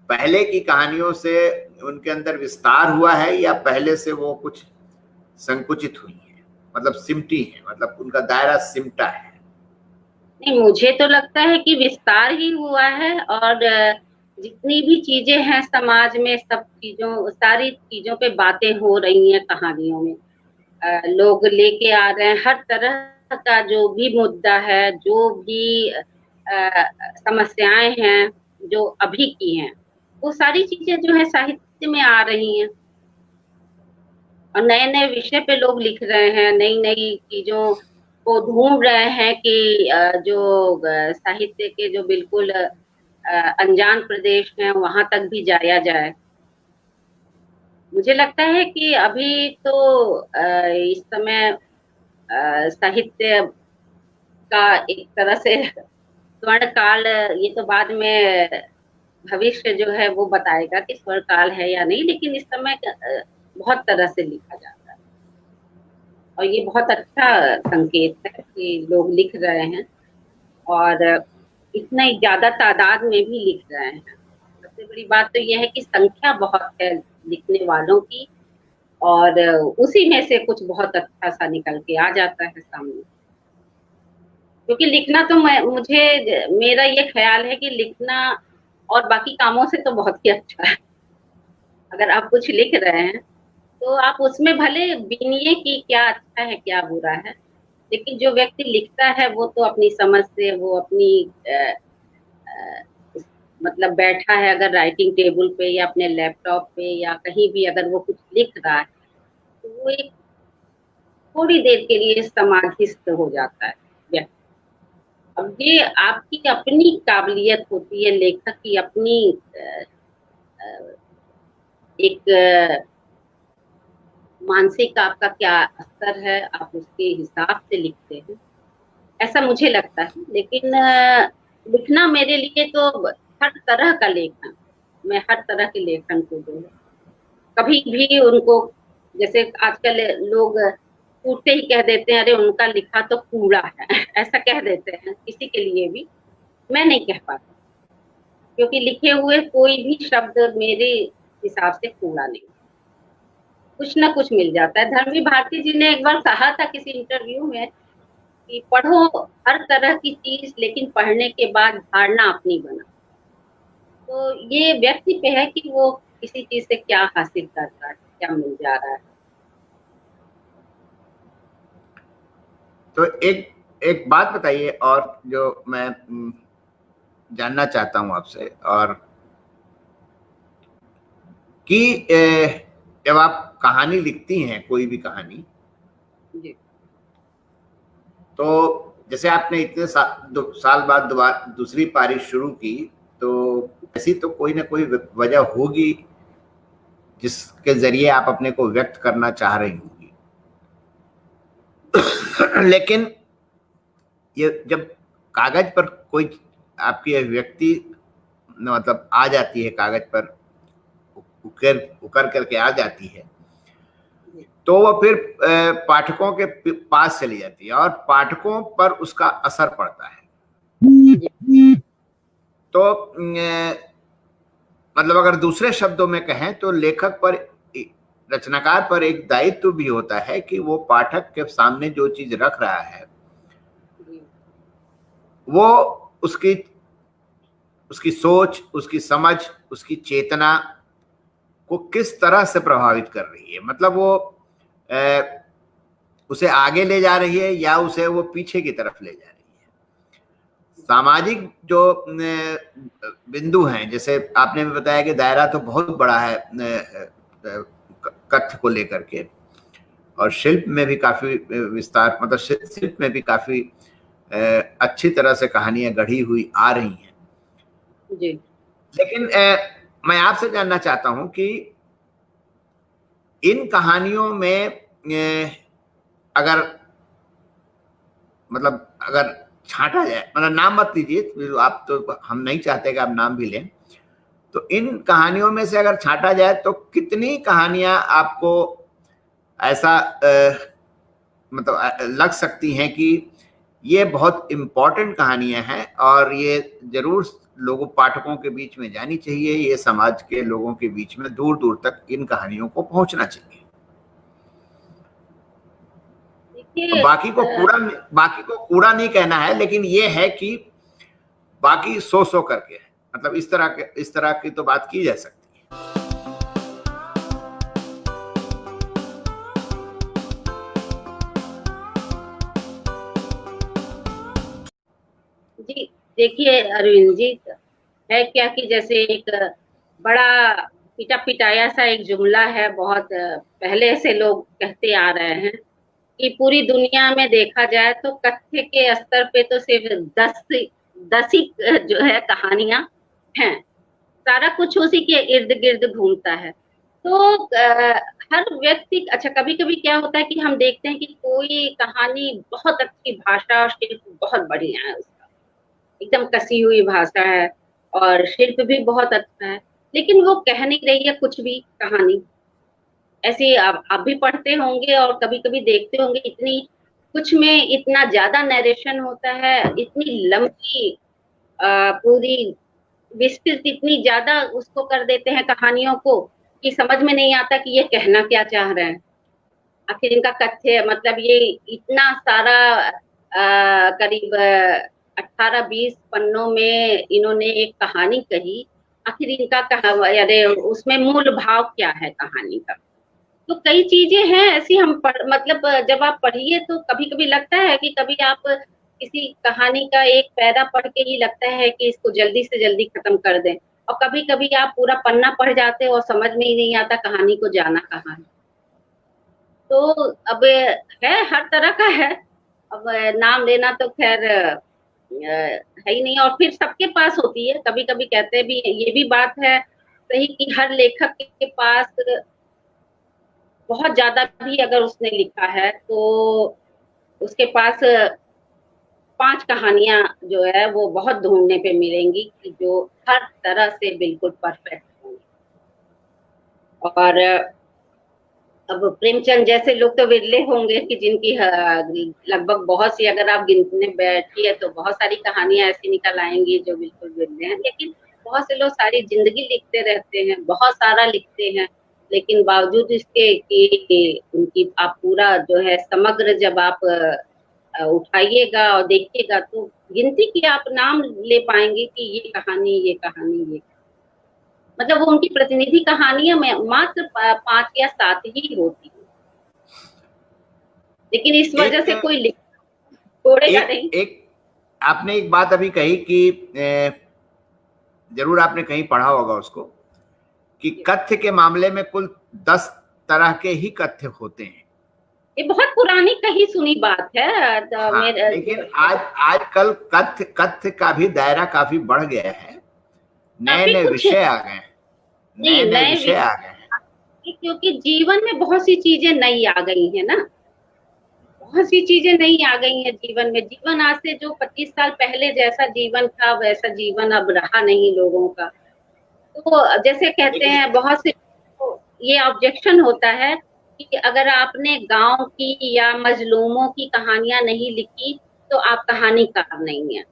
पहले की कहानियों से उनके अंदर विस्तार हुआ है, या पहले से वो कुछ संकुचित हुई है, मतलब सिमटी है, मतलब उनका दायरा सिमटा है? नहीं, मुझे तो लगता है कि विस्तार ही हुआ है, और जितनी भी चीजें हैं समाज में, सब चीजों, सारी चीजों पे बातें हो रही हैं कहानियों में। लोग लेके आ रहे हैं हर तरह का जो भी मुद्दा है, जो भी समस्याएं हैं जो अभी की हैं, वो सारी चीजें जो है साहित्य में आ रही हैं, और नए नए विषय पे लोग लिख रहे हैं, नई नई चीजों को ढूंढ रहे हैं कि जो साहित्य के जो बिल्कुल अनजान प्रदेश हैं वहां तक भी जाया जाए। मुझे लगता है कि अभी तो इस समय साहित्य का एक तरह से स्वर्ण काल, ये तो बाद में भविष्य जो है वो बताएगा कि स्वर्ण काल है या नहीं, लेकिन इस समय बहुत तरह से लिखा जाता है, और ये बहुत अच्छा संकेत है कि लोग लिख रहे हैं, और इतना ही ज्यादा तादाद में भी लिख रहे हैं। सबसे बड़ी बात तो यह है कि संख्या बहुत है लिखने वालों की, और उसी में से कुछ बहुत अच्छा सा निकल के आ जाता है सामने। क्योंकि लिखना तो मेरा ये ख्याल है कि लिखना और बाकी कामों से तो बहुत ही अच्छा है। अगर आप कुछ लिख रहे हैं तो आप उसमें भले बीनिए कि क्या अच्छा है क्या बुरा है, लेकिन जो व्यक्ति लिखता है वो तो अपनी समझ से, वो अपनी मतलब बैठा है अगर राइटिंग टेबल पे या अपने लैपटॉप पे या कहीं भी अगर वो कुछ लिख रहा है तो वो एक थोड़ी देर के लिए समाधिस्थ हो जाता है व्यक्ति। अब ये आपकी अपनी काबिलियत होती है, लेखक की अपनी अ, एक मानसिक आपका क्या स्तर है, आप उसके हिसाब से लिखते हैं, ऐसा मुझे लगता है। लेकिन लिखना मेरे लिए तो हर तरह का लेखन, मैं हर तरह के लेखन को जो है कभी भी उनको, जैसे आजकल लोग टूटते ही कह देते हैं अरे उनका लिखा तो कूड़ा है ऐसा कह देते हैं किसी के लिए भी, मैं नहीं कह पाती, क्योंकि लिखे हुए कोई भी शब्द मेरे हिसाब से कूड़ा नहीं, कुछ ना कुछ मिल जाता है। धर्मवीर भारती जी ने एक बार कहा था किसी इंटरव्यू में कि पढ़ो हर तरह की चीज, लेकिन पढ़ने के बाद धारणा अपनी बना। तो ये व्यक्ति पे है कि वो किसी चीज से क्या हासिल कर रहा है, क्या मिल जा रहा है। तो एक एक बात बताइए और जो मैं जानना चाहता हूं आपसे, और कि जब आप कहानी लिखती हैं, कोई भी कहानी, जी तो जैसे आपने इतने साल बाद दोबारा दूसरी पारी शुरू की, तो ऐसी तो कोई ना कोई वजह होगी जिसके जरिए आप अपने को व्यक्त करना चाह रही होंगी। लेकिन ये जब कागज पर कोई आपकी अभिव्यक्ति मतलब आ जाती है, कागज पर उकर उकर करके आ जाती है, तो वो फिर पाठकों के पास चली जाती है और पाठकों पर उसका असर पड़ता है। तो मतलब अगर दूसरे शब्दों में कहें तो लेखक पर, रचनाकार पर एक दायित्व भी होता है कि वो पाठक के सामने जो चीज रख रहा है वो उसकी उसकी सोच, उसकी समझ, उसकी चेतना को किस तरह से प्रभावित कर रही है। मतलब वो उसे आगे ले जा रही है या उसे वो पीछे की तरफ ले जा रही है। सामाजिक जो बिंदु हैं, जैसे आपने भी बताया कि दायरा तो बहुत बड़ा है कथ्य को लेकर के, और शिल्प में भी काफी विस्तार, मतलब शिल्प में भी काफी अच्छी तरह से कहानियां गढ़ी हुई आ रही हैं। जी लेकिन मैं आपसे जानना चाहता हूं कि इन कहानियों में अगर मतलब अगर छांटा जाए, मतलब नाम मत लीजिए आप, तो हम नहीं चाहते कि आप नाम भी लें, तो इन कहानियों में से अगर छांटा जाए तो कितनी कहानियां आपको ऐसा मतलब लग सकती हैं कि ये बहुत इम्पोर्टेंट कहानियां हैं और ये जरूर लोगों, पाठकों के बीच में जानी चाहिए, ये समाज के लोगों के बीच में दूर दूर तक इन कहानियों को पहुंचना चाहिए। तो देखिए बाकी को कूड़ा नहीं कहना है, लेकिन ये है कि बाकी सो करके है, मतलब इस तरह की तो बात की जा सकती है। जी देखिए अरविंद जी, है क्या कि जैसे एक बड़ा पिटा पिटाया सा एक जुमला है, बहुत पहले से लोग कहते आ रहे हैं कि पूरी दुनिया में देखा जाए तो कथ्य के स्तर पे तो सिर्फ 10 ही जो है कहानियां हैं, सारा कुछ उसी के इर्द गिर्द घूमता है। तो हर व्यक्ति, अच्छा कभी कभी क्या होता है कि हम देखते हैं कि कोई कहानी बहुत अच्छी भाषा और शिल्प बहुत बढ़िया है, एकदम कसी हुई भाषा है और शिल्प भी बहुत अच्छा है, लेकिन वो कह नहीं रही है कुछ भी कहानी। ऐसे आप भी पढ़ते होंगे और कभी कभी देखते होंगे, इतनी कुछ में इतना ज्यादा नरेशन होता है, इतनी लंबी पूरी विस्तृत, इतनी ज्यादा उसको कर देते हैं कहानियों को कि समझ में नहीं आता कि ये कहना क्या चाह रहे हैं। आखिर इनका कथ्य मतलब ये इतना सारा करीब 18-20 पन्नों में इन्होंने एक कहानी कही, आखिर इनका अरे उसमें मूल भाव क्या है कहानी का। तो कई चीजें हैं ऐसी, हम मतलब जब आप पढ़िए तो कभी कभी लगता है कि कभी आप किसी कहानी का एक पैरा पढ़ के ही लगता है कि इसको जल्दी से जल्दी खत्म कर दें, और कभी कभी आप पूरा पन्ना पढ़ जाते हो और समझ में ही नहीं आता कहानी को जाना कहाँ है। तो अब है, हर तरह का है। अब नाम लेना तो खैर है ही नहीं, और फिर सबके पास होती है। कभी कभी कहते भी हैं, ये भी बात है सही, कि हर लेखक के पास बहुत ज्यादा भी अगर उसने लिखा है तो उसके पास 5 कहानियां जो है वो बहुत ढूंढने पे मिलेंगी कि जो हर तरह से बिल्कुल परफेक्ट होंगी। और अब प्रेमचंद जैसे लोग तो विरले होंगे कि जिनकी लगभग बहुत सी, अगर आप गिनने बैठिए तो बहुत सारी कहानियां ऐसी निकल आएंगी जो बिल्कुल विरले हैं। लेकिन बहुत से लोग सारी जिंदगी लिखते रहते हैं, बहुत सारा लिखते हैं, लेकिन बावजूद इसके कि उनकी आप पूरा जो है समग्र जब आप उठाइएगा और देखिएगा तो गिनती की आप नाम ले पाएंगे कि ये कहानी, ये कहानी, ये मतलब वो उनकी प्रतिनिधि कहानियां में मात्र 5 या 7 ही होती है। लेकिन इस वजह से एक कोई छोड़ेगा एक नहीं। एक आपने एक बात अभी कही कि जरूर आपने कहीं पढ़ा होगा उसको, कि कथ्य के मामले में कुल 10 तरह के ही कथ्य होते हैं। ये बहुत पुरानी कही सुनी बात है। हाँ, लेकिन आजकल कथ्य कथ्य का भी दायरा काफी बढ़ गया है। नए काफी नए कुछ विषय आ गए हैं, नए नहीं, नए नए विषय आ गए हैं। क्योंकि जीवन में बहुत सी चीजें नई आ गई है ना, बहुत सी चीजें नई आ गई हैं जीवन में। जीवन आज से जो 25 साल पहले जैसा जीवन था वैसा जीवन अब रहा नहीं लोगों का। तो जैसे कहते लेकिन हैं बहुत से, तो ये ऑब्जेक्शन होता है कि अगर आपने गांव की या मजलूमों की कहानियां नहीं लिखी तो आप कहानीकार नहीं है।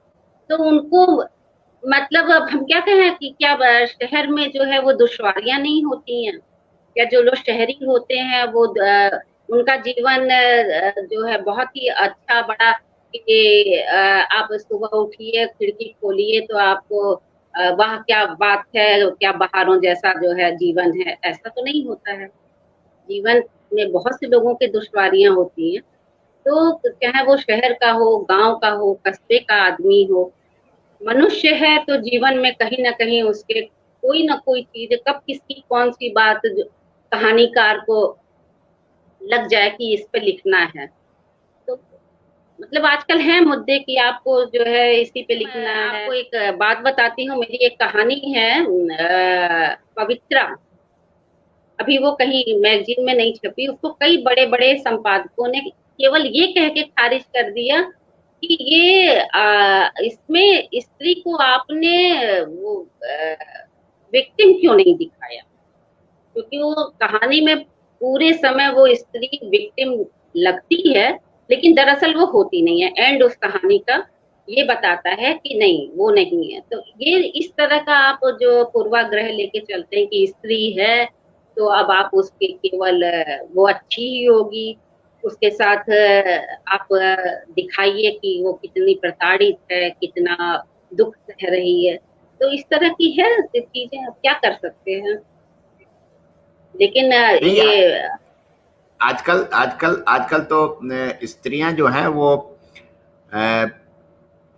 तो उनको मतलब अब हम क्या कहें कि क्या शहर में जो है वो दुश्वारियां नहीं होती हैं, या जो लोग शहरी होते हैं वो उनका जीवन जो है बहुत ही अच्छा बड़ा, कि आप सुबह उठिए खिड़की खोलिए तो आपको वाह क्या बात है, क्या बहारों जैसा जो है जीवन है, ऐसा तो नहीं होता है। जीवन में बहुत से लोगों की दुश्वारियां होती हैं। तो चाहे वो शहर का हो, गांव का हो, कस्बे का आदमी हो, मनुष्य है तो जीवन में कहीं ना कहीं उसके कोई ना कोई चीज, कब किसकी कौन सी बात जो कहानीकार को लग जाए कि इस पे लिखना है। तो मतलब आजकल है मुद्दे कि आपको जो है इसी पे लिखना है। आपको एक बात बताती हूँ, मेरी एक कहानी है पवित्रा। अभी वो कहीं मैगजीन में नहीं छपी, उसको कई बड़े बड़े संपादकों ने केवल ये कह के खारिज कर दिया कि ये इसमें स्त्री को आपने वो विक्टिम क्यों नहीं दिखाया, क्योंकि वो कहानी में पूरे समय वो स्त्री विक्टिम लगती है, लेकिन दरअसल वो होती नहीं है। एंड उस कहानी का ये बताता है कि नहीं वो नहीं है। तो ये इस तरह का आप जो पूर्वाग्रह लेके चलते हैं कि स्त्री है तो अब आप उसके केवल वो अच्छी ही होगी, उसके साथ आप दिखाइए कि वो कितनी प्रताड़ित है, कितना दुख सह रही है। तो इस तरह की है चीजें, आप क्या कर सकते हैं। लेकिन नहीं, ये आजकल आजकल आजकल तो स्त्रियां जो हैं वो अ,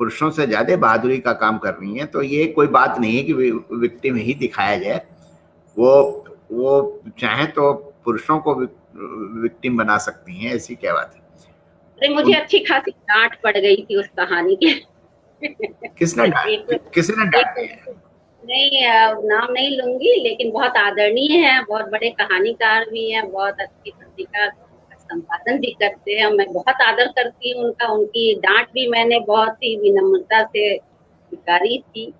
पुरुषों से ज्यादा बहादुरी का काम कर रही हैं। तो ये कोई बात नहीं है कि विक्टिम ही दिखाया जाए। वो वो चाहें तो पुरुषों को विक्टिम बना सकती हैं, ऐसी क्या बात है। अरे मुझे उन अच्छी खासी डांट पड़ गई थी उस कहानी के। किसने एक किसने डांट एक दिया? नहीं, नाम नहीं लूंगी, लेकिन बहुत आदरणीय है, बहुत बड़े कहानीकार भी हैं, बहुत अच्छी पत्रिका का संपादन भी करते हैं। मैं बहुत आदर करती हूँ उनका। उनकी डांट भी मैंने बहुत ही विनम्रता से स्वीकारी थी,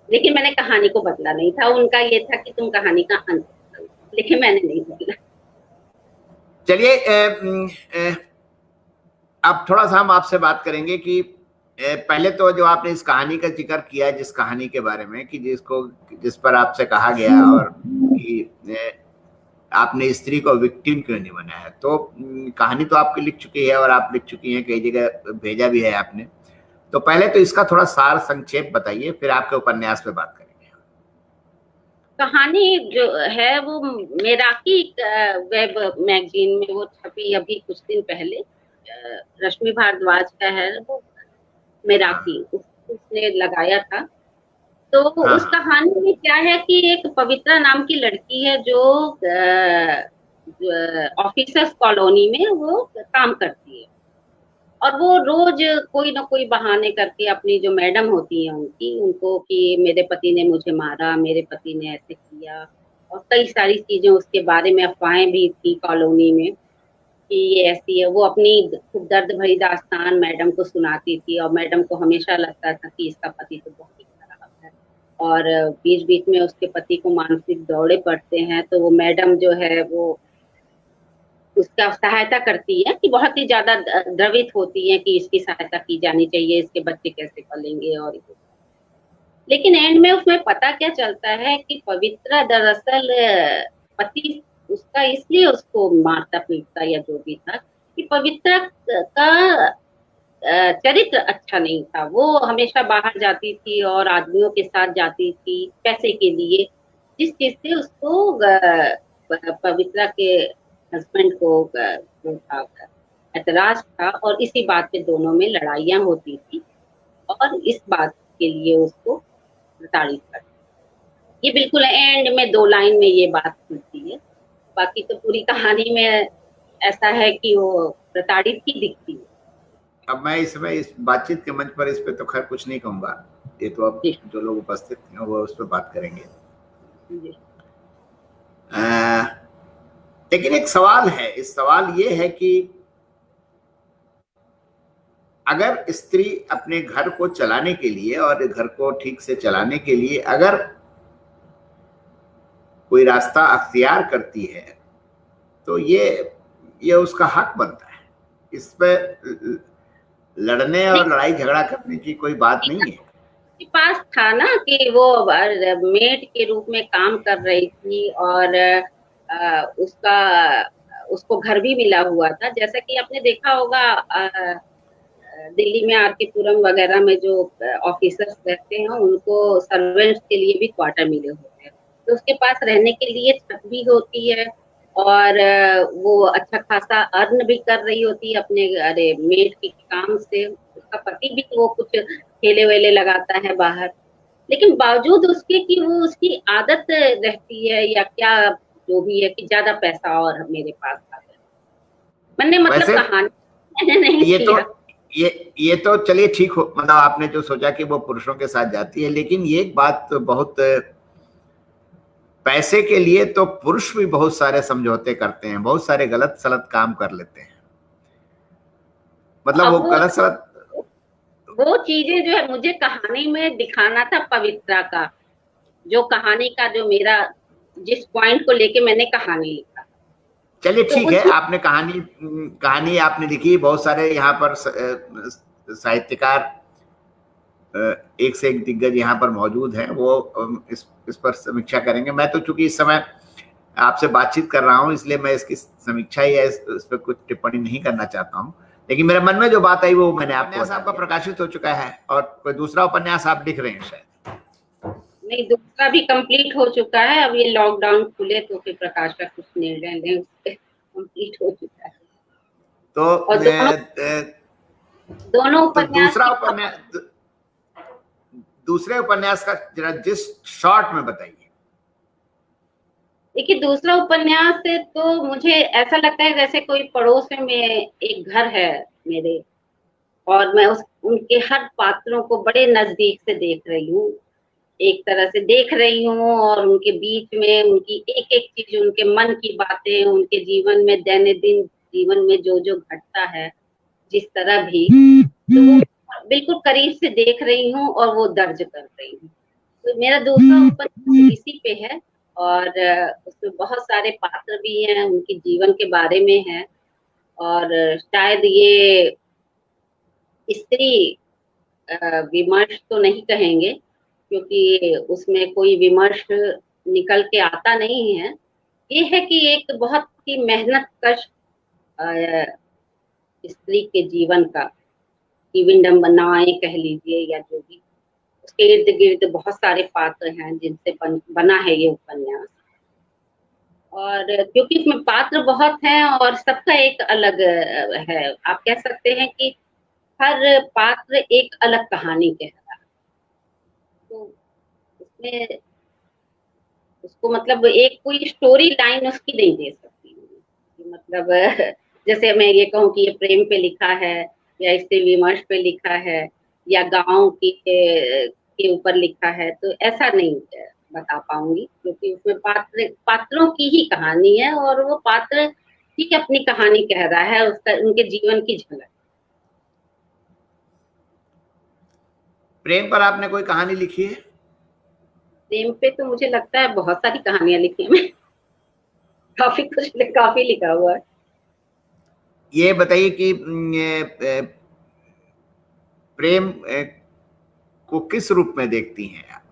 लेकिन मैंने कहानी को बदला नहीं था। उनका ये था कि तुम कहानी का अंत करो, लेकिन मैंने नहीं बदला। चलिए, अब थोड़ा सा हम आपसे बात करेंगे कि पहले तो जो आपने इस कहानी का जिक्र किया, जिस कहानी के बारे में कि जिस पर आपसे कहा गया और कि आपने स्त्री को विक्टिम क्यों नहीं बनाया, तो कहानी तो आपकी लिख चुकी है और आप लिख चुकी हैं, कई जगह भेजा भी है आपने। तो पहले तो इसका थोड़ा सार संक्षेप बताइए, फिर आपके उपन्यास पे बात करेंगे। कहानी जो है वो मेराकी वेब मैगजीन में वो छपी अभी कुछ दिन पहले। रश्मि भारद्वाज का है वो। मेराकी, उसने लगाया था। तो हाँ उस हाँ कहानी में क्या है कि एक पवित्रा नाम की लड़की है जो ऑफिसर्स कॉलोनी में वो काम करती है, और वो रोज कोई ना कोई बहाने करके अपनी जो मैडम होती है उनकी उनको कि मेरे पति ने मुझे मारा, मेरे पति ने ऐसे किया, और कई सारी चीजें उसके बारे में अफवाहें भी थी कॉलोनी में कि ये ऐसी है। वो अपनी खूब दर्द भरी दास्तान मैडम को सुनाती थी, और मैडम को हमेशा लगता था कि इसका पति तो बहुत ही खराब है, और बीच बीच में उसके पति को मानसिक दौरे पड़ते हैं, तो वो मैडम जो है वो उसका सहायता करती है कि बहुत ही ज्यादा द्रवित होती है कि इसकी सहायता की जानी चाहिए, इसके बच्चे कैसे पलेंगे। और लेकिन एंड में उसमें पता क्या चलता है कि पवित्रा दरअसल पति उसका इसलिए उसको मारता पीटता या जो भी था कि पवित्रा का चरित्र अच्छा नहीं था। वो हमेशा बाहर जाती थी और आदमियों के साथ जाती थी पैसे के लिए, जिस चीज से उसको पवित्रा के हस्बैंड को वो था, ऐतराज था, और इसी बात पे दोनों में लड़ाइयाँ होती थी, और इस बात के लिए उसको प्रताड़ित करती। ये बिल्कुल एंड में 2 लाइन में ये बात खुलती है। बाकी तो पूरी कहानी में ऐसा है कि वो प्रताड़ित ही दिखती है। अब मैं इसमें इस बातचीत के मंच पर इस पे तो खैर कुछ नहीं कहूंगा, ये तो अब जी जो लोग उपस्थित हैं वो उस पर बात करेंगे। जी। अ, लेकिन एक सवाल है, इस सवाल ये है कि अगर स्त्री अपने घर को चलाने के लिए और घर को ठीक से चलाने के लिए अगर कोई रास्ता अख्तियार करती है तो ये उसका हक बनता है। इस पे लड़ने और नहीं, लड़ाई झगड़ा करने की कोई बात नहीं है। के पास था ना कि वो मेड के रूप में काम कर रही थी, और उसका उसको घर भी मिला हुआ था। जैसा कि आपने देखा होगा दिल्ली में आर के पुरम वगैरह में जो ऑफिसर्स रहते हैं उनको सर्वेंट्स के लिए भी क्वार्टर मिले होते हैं, तो उसके पास रहने के लिए छत भी होती है, और वो अच्छा खासा अर्न भी कर रही होती है अपने अरे मेड के काम से। उसका पति भी वो कुछ ठेले वेले लगाता है बाहर, लेकिन बावजूद उसके कि वो उसकी आदत रहती है या क्या जो भी है कि ज्यादा पैसा और मेरे पास आ जाए। मैंने मतलब वैसे कहानी मैंने नहीं ये तो किया। ये तो चलिए ठीक हो, मतलब आपने जो सोचा कि वो पुरुषों के साथ जाती है, लेकिन ये एक बात तो बहुत, पैसे के लिए तो पुरुष भी बहुत सारे समझौते करते हैं, बहुत सारे गलत सलत काम कर लेते हैं। मतलब अब वो गलत सलत। वो चीजें जो है मुझे कहानी में दिखाना था पवित्रा का, जो कहानी का जो मेरा जिस पॉइंट को लेके मैंने कहानी लिखा, चलिए तो ठीक है, उसमें आपने कहानी कहानी आपने लिखी, बहुत सारे यहाँ पर साहित्यकार, एक से एक दिग्गज यहाँ पर मौजूद हैं, वो इस पर समीक्षा करेंगे। मैं तो चूंकि इस समय आपसे बातचीत कर रहा हूँ इसलिए मैं इसकी समीक्षा या इस पर कुछ टिप्पणी नहीं करना चाहता हूँ, लेकिन मेरे मन में जो बात आई वो मैंने आपको, उपन्यास आपका प्रकाशित हो चुका है और कोई दूसरा उपन्यास आप लिख रहे हैं शायद। नहीं, दूसरा भी कंप्लीट हो चुका है। अब ये लॉकडाउन खुले तो फिर प्रकाश का कुछ निर्णय लें, उससे कंप्लीट हो चुका है। तो और दोनों तो उपन्यास की दूसरे उपन्यास का जरा जिस शॉर्ट में बताइए। देखिए, दूसरा उपन्यास से तो मुझे ऐसा लगता है जैसे कोई पड़ोस में एक घर है मेरे, और मैं उस उनके हर पात्रों को बड़े नजदीक से देख रही हूँ, एक तरह से देख रही हूँ, और उनके बीच में उनकी एक एक चीज, उनके मन की बातें, उनके जीवन में दैनंदिन जीवन में जो जो घटता है जिस तरह भी, तो वो बिल्कुल करीब से देख रही हूँ और वो दर्ज कर रही हूँ। तो मेरा दूसरा उपन्यास इसी पे है, और उसमें बहुत सारे पात्र भी हैं, उनके जीवन के बारे में है, और शायद ये स्त्री विमर्श तो नहीं कहेंगे, क्योंकि उसमें कोई विमर्श निकल के आता नहीं है। ये है कि एक बहुत ही मेहनत कश स्त्री के जीवन का की विडंबनाएं कह लीजिए या जो भी, उसके इर्द गिर्द बहुत सारे पात्र हैं जिनसे बना है ये उपन्यास। और क्योंकि इसमें पात्र बहुत हैं और सबका एक अलग है, आप कह सकते हैं कि हर पात्र एक अलग कहानी कह रहा है, तो उसमें उसको मतलब एक कोई स्टोरी लाइन उसकी नहीं दे सकती हूँ कि मतलब जैसे मैं ये कहूँ कि ये प्रेम पे लिखा है या इससे विमर्श पे लिखा है या गांव के ऊपर लिखा है, तो ऐसा नहीं बता पाऊंगी, क्योंकि उसमें पात्रों की ही कहानी है और वो पात्र ही अपनी कहानी कह रहा है, उसका उनके जीवन की झलक। प्रेम पर आपने कोई कहानी लिखी है? प्रेम पे तो मुझे लगता है बहुत सारी कहानियां लिखी है मैं, काफी लिखा हुआ है। ये बताइए कि प्रेम को किस रूप में देखती हैं आप?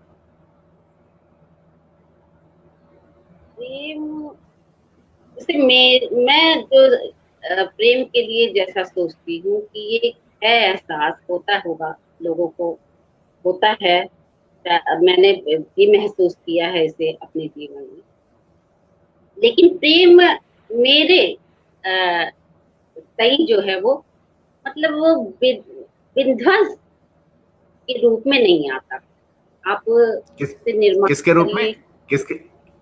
प्रेम जैसे मैं जो प्रेम के लिए जैसा सोचती हूँ कि ये है, एहसास होता होगा लोगों को, होता है, मैंने भी महसूस किया है इसे अपने जीवन में। लेकिन प्रेम मेरे सही जो है वो मतलब वो विध्वंस के रूप में नहीं आता। आप किस उसे निर्माण किसके रूप में? करिए, किसके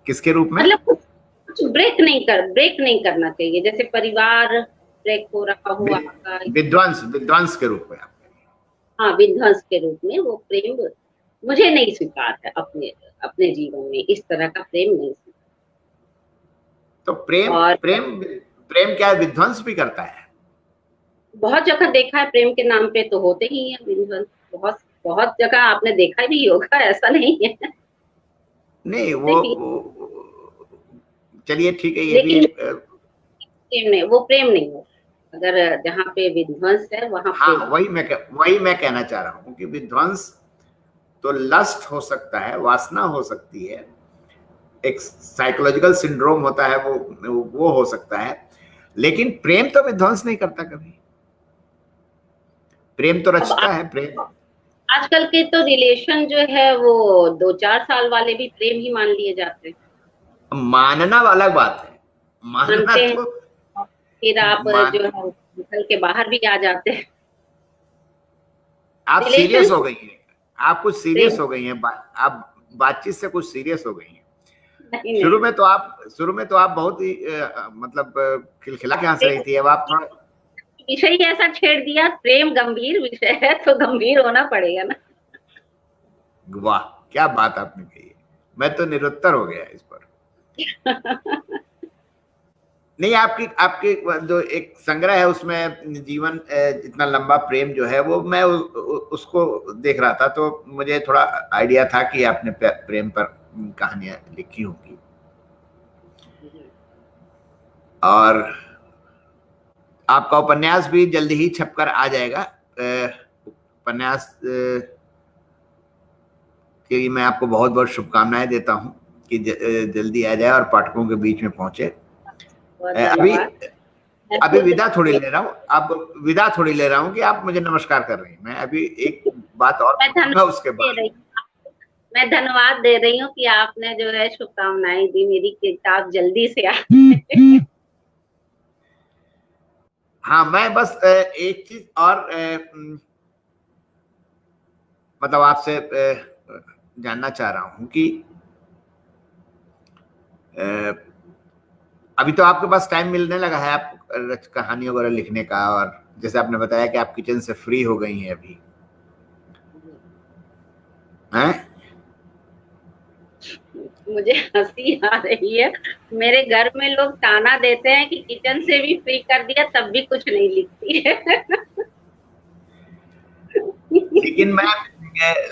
किसके रूप में? मतलब कुछ ब्रेक नहीं करना चाहिए, जैसे परिवार ब्रेक हो रहा हो आपका। विध्वंस विध्वंस के रूप में आप? हाँ, विध्वंस के रूप में वो प्रेम मुझे नहीं स्वीकार है, अपने अपने जीवन में इस तरह का प्रेम नहीं स्वीकार। तो प्रेम और प्रेम प्रेम क्या विध्वंस भी करता है? बहुत जगह देखा है प्रेम के नाम पे तो होते ही है विध्वंस, बहुत बहुत जगह आपने देखा भी होगा, ऐसा नहीं है। नहीं होते भी, चलिए ठीक है, ये भी लेकिन वो प्रेम नहीं हो। अगर जहाँ पे विध्वंस है वहां हाँ, प्रेम। वही मैं कहना चाह रहा हूँ कि विध्वंस तो लस्ट हो सकता है, वासना हो सकती है, एक साइकोलॉजिकल सिंड्रोम होता है, वो हो सकता है, लेकिन प्रेम तो विध्वंस नहीं करता कभी। प्रेम तो अब रचता है, प्रेम। आजकल के तो रिलेशन जो है वो 2-4 साल वाले भी प्रेम ही मान लिए जाते हैं, मानना अलग बात है, मानना मानते हैं, तो फिर आप मान जो है निकल के बाहर भी आ जाते हैं। आप सीरियस रिलेशन हो गई हैं, आप कुछ सीरियस प्रेम हो गई हैं, आप बातचीत से कुछ सीरियस हो गई हैं। नहीं शुरू नहीं, में तो आप बहुत ही मतलब खिलखिला के हंस रही थी, अब आप थोड़ा। विषय ही ऐसा छेड़ दिया, प्रेम गंभीर विषय है तो गंभीर होना पड़ेगा ना। वाह, क्या बात आपने कही है, मैं तो निरुत्तर हो गया इस पर। नहीं, आपकी आपके जो एक संग्रह है उसमें जीवन इतना लंबा प्रेम जो है वो मैं उसको देख रहा था, तो मुझे थोड़ा आइडिया था कि आपने प्रेम पर कहानियां लिखी होंगी। और आपका उपन्यास भी जल्दी ही छपकर आ जाएगा। उपन्यास के लिए मैं आपको बहुत बहुत शुभकामनाएं देता हूं कि जल्दी आ जाए और पाठकों के बीच में पहुंचे। बहुत अभी धन्यवाद। मैं अभी खुद विदा थोड़ी ले रहा हूँ, आप विदा थोड़ी ले रहा हूँ कि आप मुझे नमस्कार कर रही हैं। मैं अभी एक बात और मैं पूछूंगा धन्यवाद उसके दे बाद। रही हूँ, मैं धन्यवाद दे रही हूँ कि आपने जो है शुभकामनाएं दी, मेरी किताब जल्दी से आ। हाँ, मैं बस एक चीज और मतलब आपसे जानना चाह रहा हूँ कि अभी तो आपके पास टाइम मिलने लगा है आप कहानी वगैरह लिखने का, और जैसे आपने बताया कि आप किचन से फ्री हो गई हैं अभी, हैं? मुझे हंसी आ रही है, मेरे घर में लोग ताना देते हैं कि किचन से भी फ्री कर दिया तब भी कुछ नहीं लिखती है।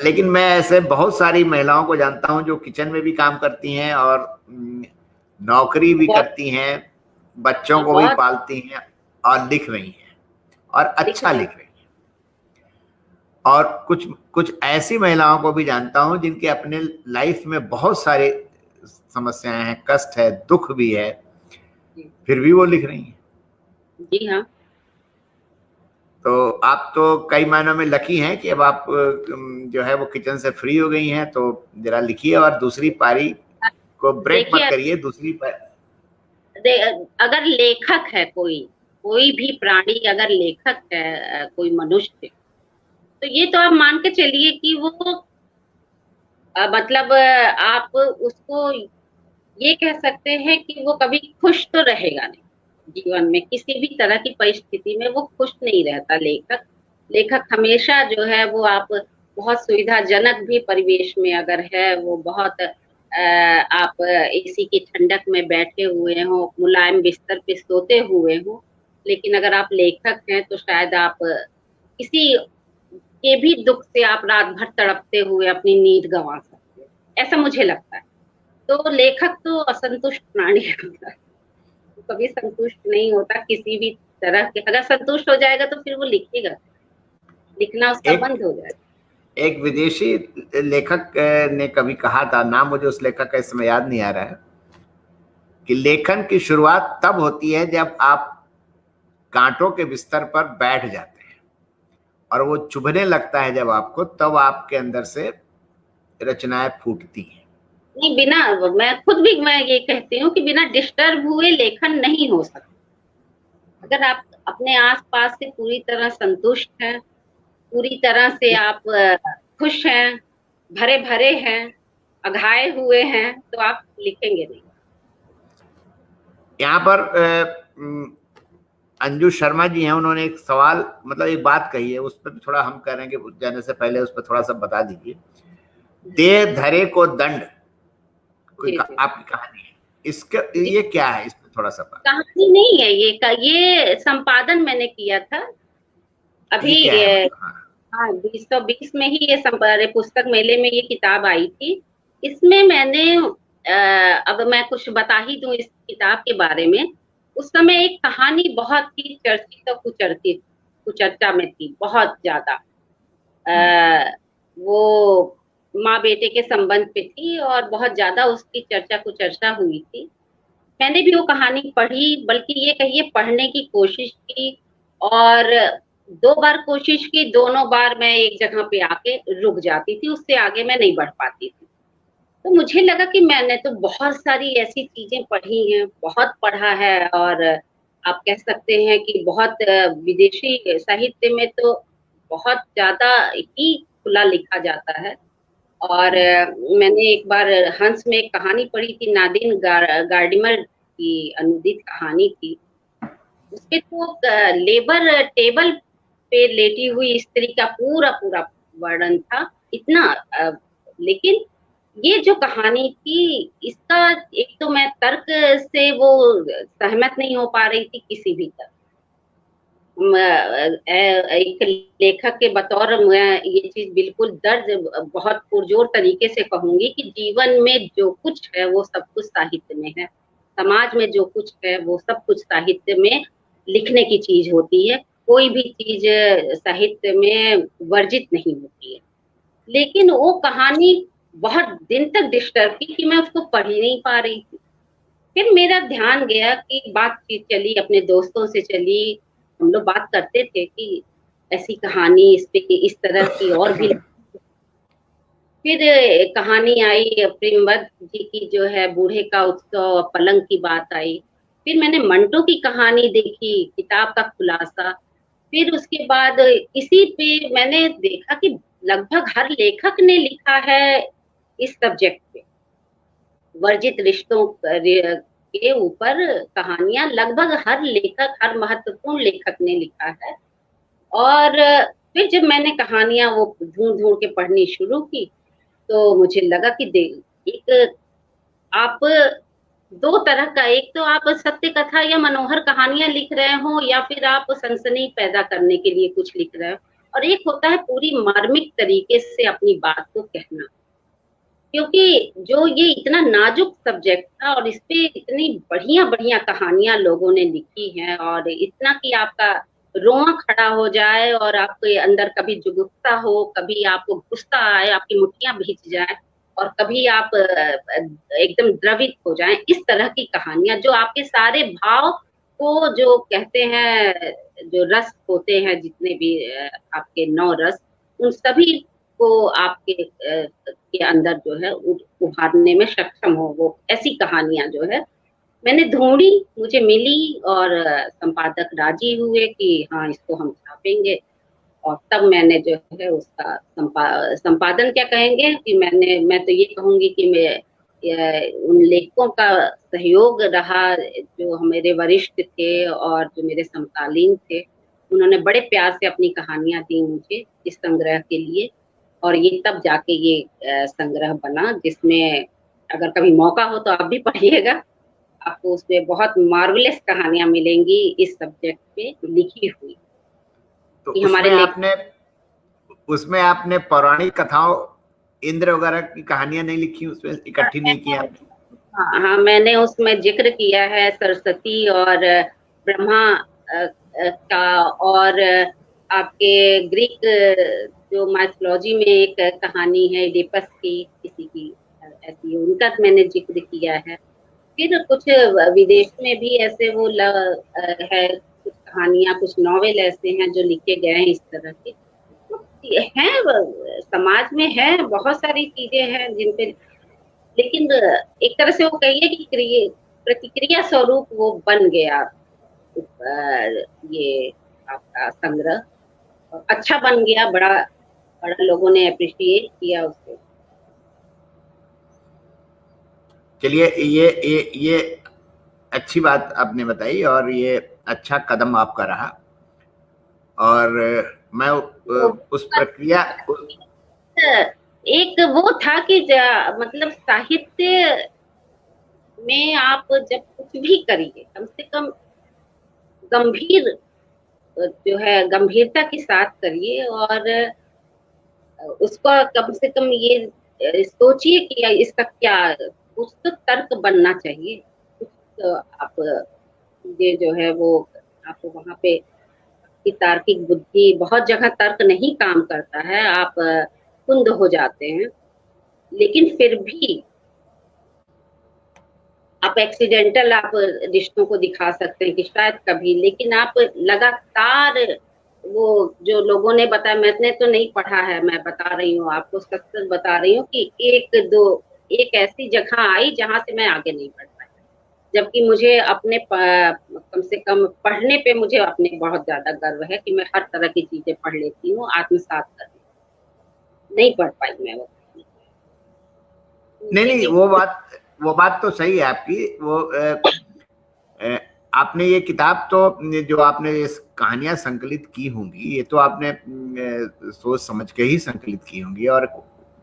लेकिन मैं ऐसे बहुत सारी महिलाओं को जानता हूं जो किचन में भी काम करती हैं और नौकरी भी बहुत करती हैं, बच्चों को भी बहुत पालती हैं और लिख रही हैं, और लिख अच्छा रही। लिख रही हैं। और कुछ कुछ ऐसी महिलाओं को भी जानता हूं जिनके अपने लाइफ में बहुत सारे समस्याएं हैं, कष्ट है, दुख भी है, फिर भी वो लिख रही हैं। जी हाँ, तो आप तो कई मायनों में लकी हैं कि अब आप जो है वो किचन से फ्री हो गई हैं, तो जरा लिखिए और दूसरी पारी को ब्रेक मत देखिए करिए। दूसरी पारी अगर लेखक है कोई कोई भी प्राणी अगर लेखक है, कोई मनुष्य, तो ये तो आप मान के चलिए कि वो मतलब आप उसको ये कह सकते हैं कि वो कभी खुश तो रहेगा नहीं जीवन में, किसी भी तरह की परिस्थिति में वो खुश नहीं रहता लेखक। लेखक हमेशा जो है वो आप बहुत सुविधाजनक भी परिवेश में अगर है, वो बहुत आप एसी की ठंडक में बैठे हुए हो, मुलायम बिस्तर पे सोते हुए हो, लेकिन अगर आप लेखक हैं तो शायद आप किसी के भी दुख से आप रात भर तड़पते हुए अपनी नींद गंवा सकते हो, ऐसा मुझे लगता है। तो लेखक तो असंतुष्ट प्राणी होता है, कभी संतुष्ट नहीं होता किसी भी तरह के। अगर संतुष्ट हो जाएगा तो फिर वो लिखेगा, लिखना उसका एक बंद हो जाएगा। एक विदेशी लेखक ने कभी कहा था, नाम मुझे उस लेखक का इस समय याद नहीं आ रहा है, कि लेखन की शुरुआत तब होती है जब आप कांटों के बिस्तर पर बैठ जाते हैं और वो चुभने लगता है जब आपको, तब आपके अंदर से रचनाएं फूटती हैं। नहीं, बिना, मैं खुद भी मैं ये कहती हूँ कि बिना डिस्टर्ब हुए लेखन नहीं हो सकता। अगर आप अपने आसपास से पूरी तरह संतुष्ट हैं, पूरी तरह से आप खुश हैं, भरे भरे हैं, अघाए हुए हैं, तो आप लिखेंगे नहीं। यहाँ पर अंजू शर्मा जी हैं, उन्होंने एक सवाल, मतलब एक बात कही है, उस पर भी थोड़ा हम कह रहे हैं कि जाने से पहले उस पर थोड़ा सा बता दीजिए। दे धरे को दंड, कोई जी, जी। आपकी कहानी है, इसका ये क्या है, इस पर थोड़ा सा बात। कहानी नहीं है ये संपादन मैंने किया था अभी। ये क्या है, मतलब? हाँ। हाँ, 2020 में ही ये पुस्तक मेले में ये किताब आई थी। इसमें मैंने अब मैं कुछ बता ही दूं इस किताब के बारे में। उस समय एक कहानी बहुत ही चर्चित और कुचर्चा में थी, बहुत ज्यादा। हम्म। वो माँ बेटे के संबंध पे थी और बहुत ज्यादा उसकी चर्चा कुचर्चा हुई थी। मैंने भी वो कहानी पढ़ी, बल्कि ये कहिए पढ़ने की कोशिश की, और 2 बार कोशिश की, दोनों बार मैं एक जगह पे आके रुक जाती थी, उससे आगे मैं नहीं बढ़ पाती थी। तो मुझे लगा कि मैंने तो बहुत सारी ऐसी चीजें पढ़ी हैं, बहुत पढ़ा है, और आप कह सकते हैं कि बहुत विदेशी साहित्य में तो बहुत ज्यादा ही खुला लिखा जाता है। और मैंने एक बार हंस में एक कहानी पढ़ी थी, नादिन गार्डिमर की अनुदित कहानी थी। उसपे तो लेबर टेबल पे लेटी हुई स्त्री का पूरा पूरा वर्णन था, इतना लेकिन ये जो कहानी थी, इसका एक तो मैं तर्क से वो सहमत नहीं हो पा रही थी किसी भी तरह। एक लेखक के बतौर मैं ये चीज बिल्कुल दर्ज बहुत पुरजोर तरीके से कहूंगी कि जीवन में जो कुछ है वो सब कुछ साहित्य में है, समाज में जो कुछ है वो सब कुछ साहित्य में लिखने की चीज होती है। कोई भी चीज साहित्य में वर्जित नहीं होती है। लेकिन वो कहानी बहुत दिन तक डिस्टर्ब की कि मैं उसको पढ़ ही नहीं पा रही थी। फिर मेरा ध्यान गया कि बातचीत चली, अपने दोस्तों से चली, हम लोग बात करते थे कि ऐसी कहानी इस पे इस तरह की और भी। फिर कहानी आई प्रेमवत जी की, जो है बूढ़े का उत्सव, पलंग की बात आई। फिर मैंने मंटो की कहानी देखी, किताब का खुलासा। फिर उसके बाद इसी पे मैंने देखा कि लगभग हर लेखक ने लिखा है इस सब्जेक्ट पे, वर्जित रिश्तों के ऊपर कहानियां। लगभग हर लेखक, हर महत्वपूर्ण लेखक ने लिखा है। और फिर जब मैंने कहानियां वो ढूंढ ढूंढ के पढ़नी शुरू की, तो मुझे लगा कि एक आप 2 तरह का, एक तो आप सत्य कथा या मनोहर कहानियां लिख रहे हो, या फिर आप सनसनी पैदा करने के लिए कुछ लिख रहे हो, और एक होता है पूरी मार्मिक तरीके से अपनी बात को कहना। क्योंकि जो ये इतना नाजुक सब्जेक्ट था और इस पे इतनी बढ़िया बढ़िया कहानियां लोगों ने लिखी हैं, और इतना कि आपका रोआ खड़ा हो जाए और आपके अंदर कभी जुगुप्सा हो, कभी आपको गुस्सा आए, आपकी मुट्ठियां भींच जाए, और कभी आप एकदम द्रवित हो जाएं, इस तरह की कहानियां जो आपके सारे भाव को, जो कहते हैं, जो रस होते हैं, जितने भी आपके 9 रस, उन सभी को आपके के अंदर जो है उभारने में सक्षम हो, वो ऐसी कहानियां जो है मैंने ढूंढी, मुझे मिली, और संपादक राजी हुए कि हाँ इसको हम छापेंगे। और तब मैंने जो है उसका संपादन क्या कहेंगे कि मैं तो ये कहूंगी कि उन लेखकों का सहयोग रहा जो मेरे वरिष्ठ थे और जो मेरे समकालीन थे। उन्होंने बड़े प्यार से अपनी कहानियां दी मुझे इस संग्रह के लिए। और ये तब जाके ये संग्रह बना, जिसमें अगर कभी मौका हो तो आप भी पढ़िएगा। आपको उसमें बहुत मार्वलेस कहानियां मिलेंगी इस सब्जेक्ट पे लिखी हुई, तो कि हमारे लेख। उसमें आपने पौराणिक कथाओं, इंद्र वगैरह की कहानियां नहीं लिखी, उसमें इकट्ठी नहीं किया? हाँ हाँ, मैंने उसमें जिक्र किया है सरस्वती और ब्रह्मा का, और आपके ग्रीक जो माइथोलॉजी में एक कहानी है इडिपस की, किसी की ऐसी, उनका मैंने जिक्र किया है। फिर कुछ विदेश में भी ऐसे है कुछ कहानियां, कुछ नॉवेल ऐसे हैं जो लिखे गए हैं इस तरह के। हैं समाज में है बहुत सारी चीजें हैं जिन पे, लेकिन एक तरह से वो कहिए कि प्रतिक्रिया स्वरूप वो बन गया। ये आपका संग्रह अच्छा बन गया, बड़ा बड़ा लोगों ने अप्रिशिएट किया उसे। चलिए, ये अच्छी बात आपने बताई, और ये अच्छा कदम आपका रहा। और मैं तो उस प्रक्रिया एक वो था कि मतलब साहित्य में आप जब कुछ भी करिए, कम से कम गंभीर जो है गंभीरता के साथ करिए, और उसका कम से कम ये सोचिए कि इसका क्या, कुछ तो तर्क बनना चाहिए। कुछ तो आप ये जो है वो आपको वहां पे की तार्किक बुद्धि, बहुत जगह तर्क नहीं काम करता है, आप कुंद हो जाते हैं। लेकिन फिर भी आप एक्सीडेंटल आप रिश्तों को दिखा सकते हैं कि शायद कभी, लेकिन आप लगातार वो जो लोगों ने बताया, मैंने तो नहीं पढ़ा है, मैं बता रही हूँ आपको, सच सच बता रही हूँ कि एक ऐसी जगह आई जहां से मैं आगे नहीं बढ़ पाई। जबकि मुझे अपने कम से कम पढ़ने पे मुझे अपने बहुत ज्यादा गर्व है कि मैं हर तरह की चीजें पढ़ लेती हूँ, आत्मसात कर लेती हूँ। नहीं पढ़ पाई मैं वो। नहीं, ये नहीं, भी वो बात तो सही है आपकी। वो अ, आपने ये किताब तो, जो आपने ये कहानियां संकलित की होंगी, ये तो आपने सोच समझ के ही संकलित की होंगी, और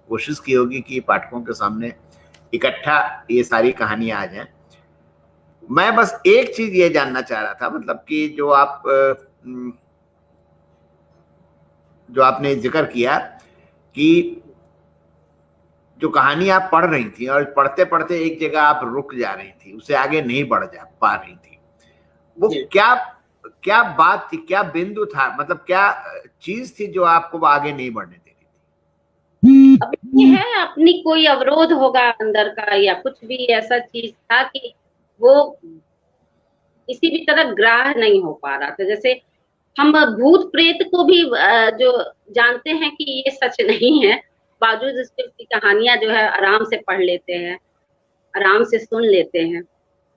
कोशिश की होगी कि पाठकों के सामने इकट्ठा ये सारी कहानियां आ जाएं। मैं बस एक चीज ये जानना चाह रहा था, मतलब कि जो आपने जिक्र किया कि जो कहानी आप पढ़ रही थी और पढ़ते पढ़ते एक जगह आप रुक जा रही थी, उससे आगे नहीं बढ़ जा पा रही थी, वो क्या क्या बात थी, क्या बिंदु था, मतलब क्या चीज थी जो आपको आगे नहीं बढ़ने दे रही थी? अपनी है, अपनी कोई अवरोध होगा अंदर का, या कुछ भी ऐसा चीज था कि वो किसी भी तरह ग्राह्य नहीं हो पा रहा था। जैसे हम भूत प्रेत को भी जो जानते हैं कि ये सच नहीं है, बावजूद इसके उसकी कहानियां जो है आराम से पढ़ लेते हैं, आराम से सुन लेते हैं।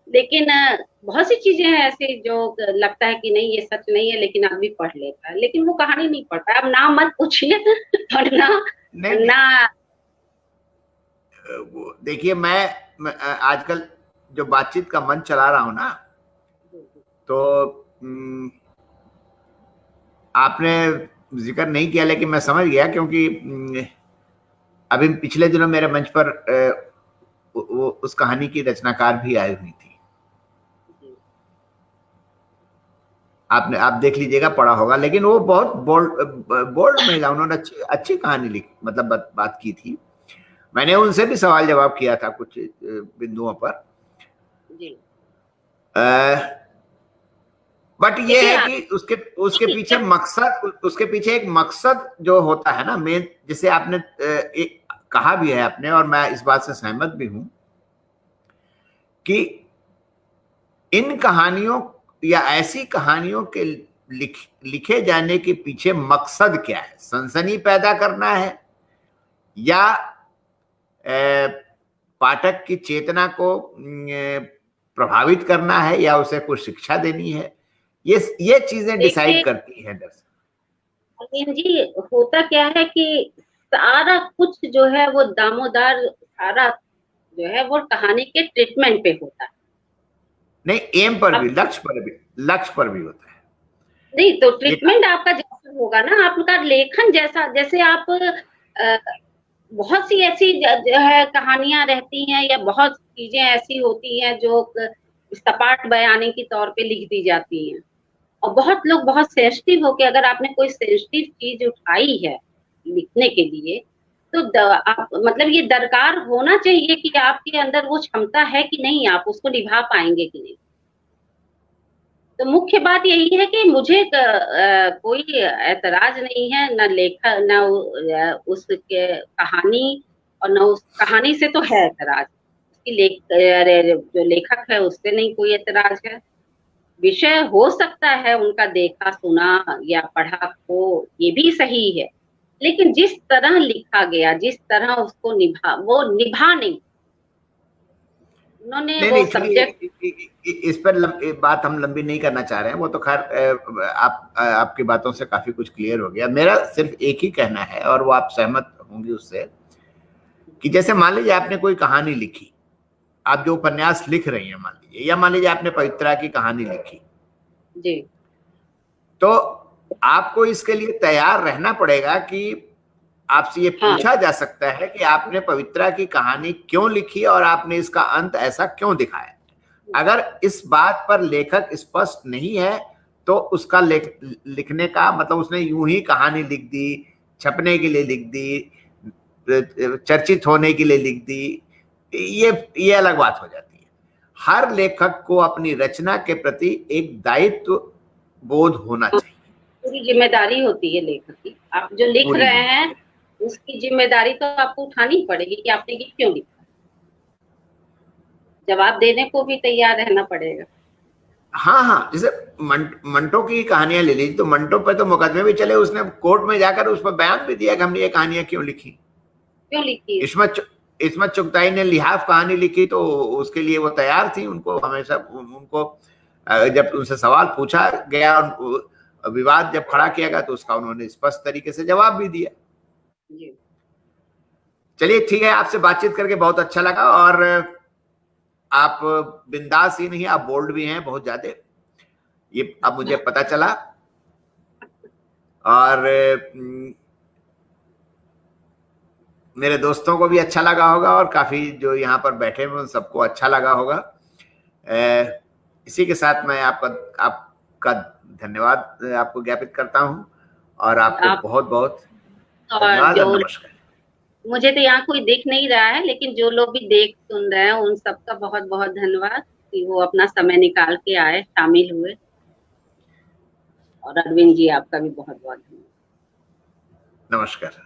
लेकिन बहुत सी चीजें हैं ऐसी जो लगता है कि नहीं ये सच नहीं है, लेकिन अब भी पढ़ लेता है, लेकिन वो कहानी नहीं पढ़ पाया। अब नाम मत पूछिए और ना नहीं, नहीं, ना देखिए, मैं आजकल जो बातचीत का मंच चला रहा हूं ना, तो आपने जिक्र नहीं किया, लेकिन मैं समझ गया, क्योंकि अभी पिछले दिनों मेरे मंच पर वो उस कहानी की रचनाकार भी आई हुई थी। आप देख लीजिएगा, पढ़ा होगा, लेकिन वो बहुत बोल्ड महिला, उन्होंने अच्छी अच्छी कहानी लिखी, मतलब बात की थी। मैंने उनसे भी सवाल जवाब किया था कुछ बिंदुओं पर। जी। बट ये है कि उसके पीछे एक मकसद जो होता है ना, मेन, जिसे आपने एक कहा भी है आपने, और मैं इस बात से सहमत भी हूं कि इन कहानियों या ऐसी कहानियों के लिखे जाने के पीछे मकसद क्या है? सनसनी पैदा करना है, या पाठक की चेतना को प्रभावित करना है या उसे कुछ शिक्षा देनी है, ये चीजें डिसाइड करती है दरअसल। अरविंद जी, होता क्या है कि सारा कुछ जो है वो दामोदार, सारा जो है वो कहानी के ट्रीटमेंट पे होता है। नहीं, एम पर भी, अब लक्ष्य पर भी होता है। नहीं तो ट्रीटमेंट आपका जैसा होगा ना, आपका लेखन जैसा, जैसे आप बहुत सी ऐसी जो है कहानियां रहती हैं या बहुत चीजें ऐसी होती हैं जो सपाट बयानी के तौर पे लिख दी जाती हैं, और बहुत लोग बहुत सेंसिटिव होके, अगर आपने कोई सेंसिटिव चीज उठाई है लिखने के लिए, तो आप मतलब ये दरकार होना चाहिए कि आपके अंदर वो क्षमता है कि नहीं, आप उसको निभा पाएंगे कि नहीं। तो मुख्य बात यही है कि मुझे कोई ऐतराज नहीं है, न लेखक, न उसके कहानी, और न उस कहानी से तो है ऐतराज, उसकी जो लेखक है उससे नहीं कोई ऐतराज है। विषय हो सकता है उनका देखा सुना या पढ़ा हो, ये भी सही है, लेकिन जिस तरह लिखा गया, जिस तरह उसको वो निभा नहीं, उन्होंने नहीं वो नहीं, सब्जेक्ट। चलिए इस पर बात हम लंबी नहीं करना चाह रहे हैं, वो तो खैर आपकी बातों से काफी कुछ क्लियर हो गया। मेरा सिर्फ एक ही कहना है, और वो आप सहमत होंगे उससे, कि जैसे मान लीजिए आपने कोई कहानी लिखी, आप जो उपन्यास लिख रही हैं मान लीजिए, या मान लीजिए आपने पवित्रा की कहानी लिखी, जी, तो आपको इसके लिए तैयार रहना पड़ेगा कि आपसे ये हाँ, पूछा जा सकता है कि आपने पवित्रा की कहानी क्यों लिखी और आपने इसका अंत ऐसा क्यों दिखाया। अगर इस बात पर लेखक स्पष्ट नहीं है तो उसका लिखने का मतलब, उसने यूं ही कहानी लिख दी, छपने के लिए लिख दी, चर्चित होने के लिए लिख दी, ये अलग बात हो जाती है। हर लेखक को अपनी रचना के प्रति एक दायित्व बोध होना चाहिए। पूरी जिम्मेदारी होती है लेखक की, आप जो लिख पूरी रहे हैं जिम्मेदारी, उसकी जिम्मेदारी तो आपको उठानी पड़ेगी कि आपने ये क्यों लिखा, जवाब देने को भी तैयार रहना पड़ेगा। हाँ हाँ, जैसे मंटो की कहानियां ले लीजिए, तो मंटो पे तो मुकदमे भी चले, उसने कोर्ट में जाकर उस पर बयान भी दिया कि हमने ये कहानियां क्यों लिखी। क्यों लिखी है। इस्मत चुगताई ने लिहाफ कहानी लिखी तो उसके लिए वो तैयार थी, उनको हमेशा उनको जब उनसे सवाल पूछा गया, विवाद जब खड़ा किया गया, तो उसका उन्होंने स्पष्ट तरीके से जवाब भी दिया। जी, चलिए ठीक है, आपसे बातचीत करके बहुत अच्छा लगा, और आप बिंदास ही नहीं, आप बोल्ड भी हैं बहुत ज्यादा, ये अब मुझे पता चला। और मेरे दोस्तों को भी अच्छा लगा होगा, और काफी जो यहाँ पर बैठे हुए उन सबको अच्छा लगा होगा। इसी के साथ मैं आपका धन्यवाद आपको ज्ञापित करता हूँ, और आपको आप बहुत बहुत और धन्यवाद और जो, नमस्कार। मुझे तो यहाँ कोई दिख नहीं रहा है, लेकिन जो लोग भी देख सुन रहे हैं उन सबका बहुत बहुत धन्यवाद कि वो अपना समय निकाल के आए, शामिल हुए। और अरविंद जी, आपका भी बहुत बहुत धन्यवाद। नमस्कार।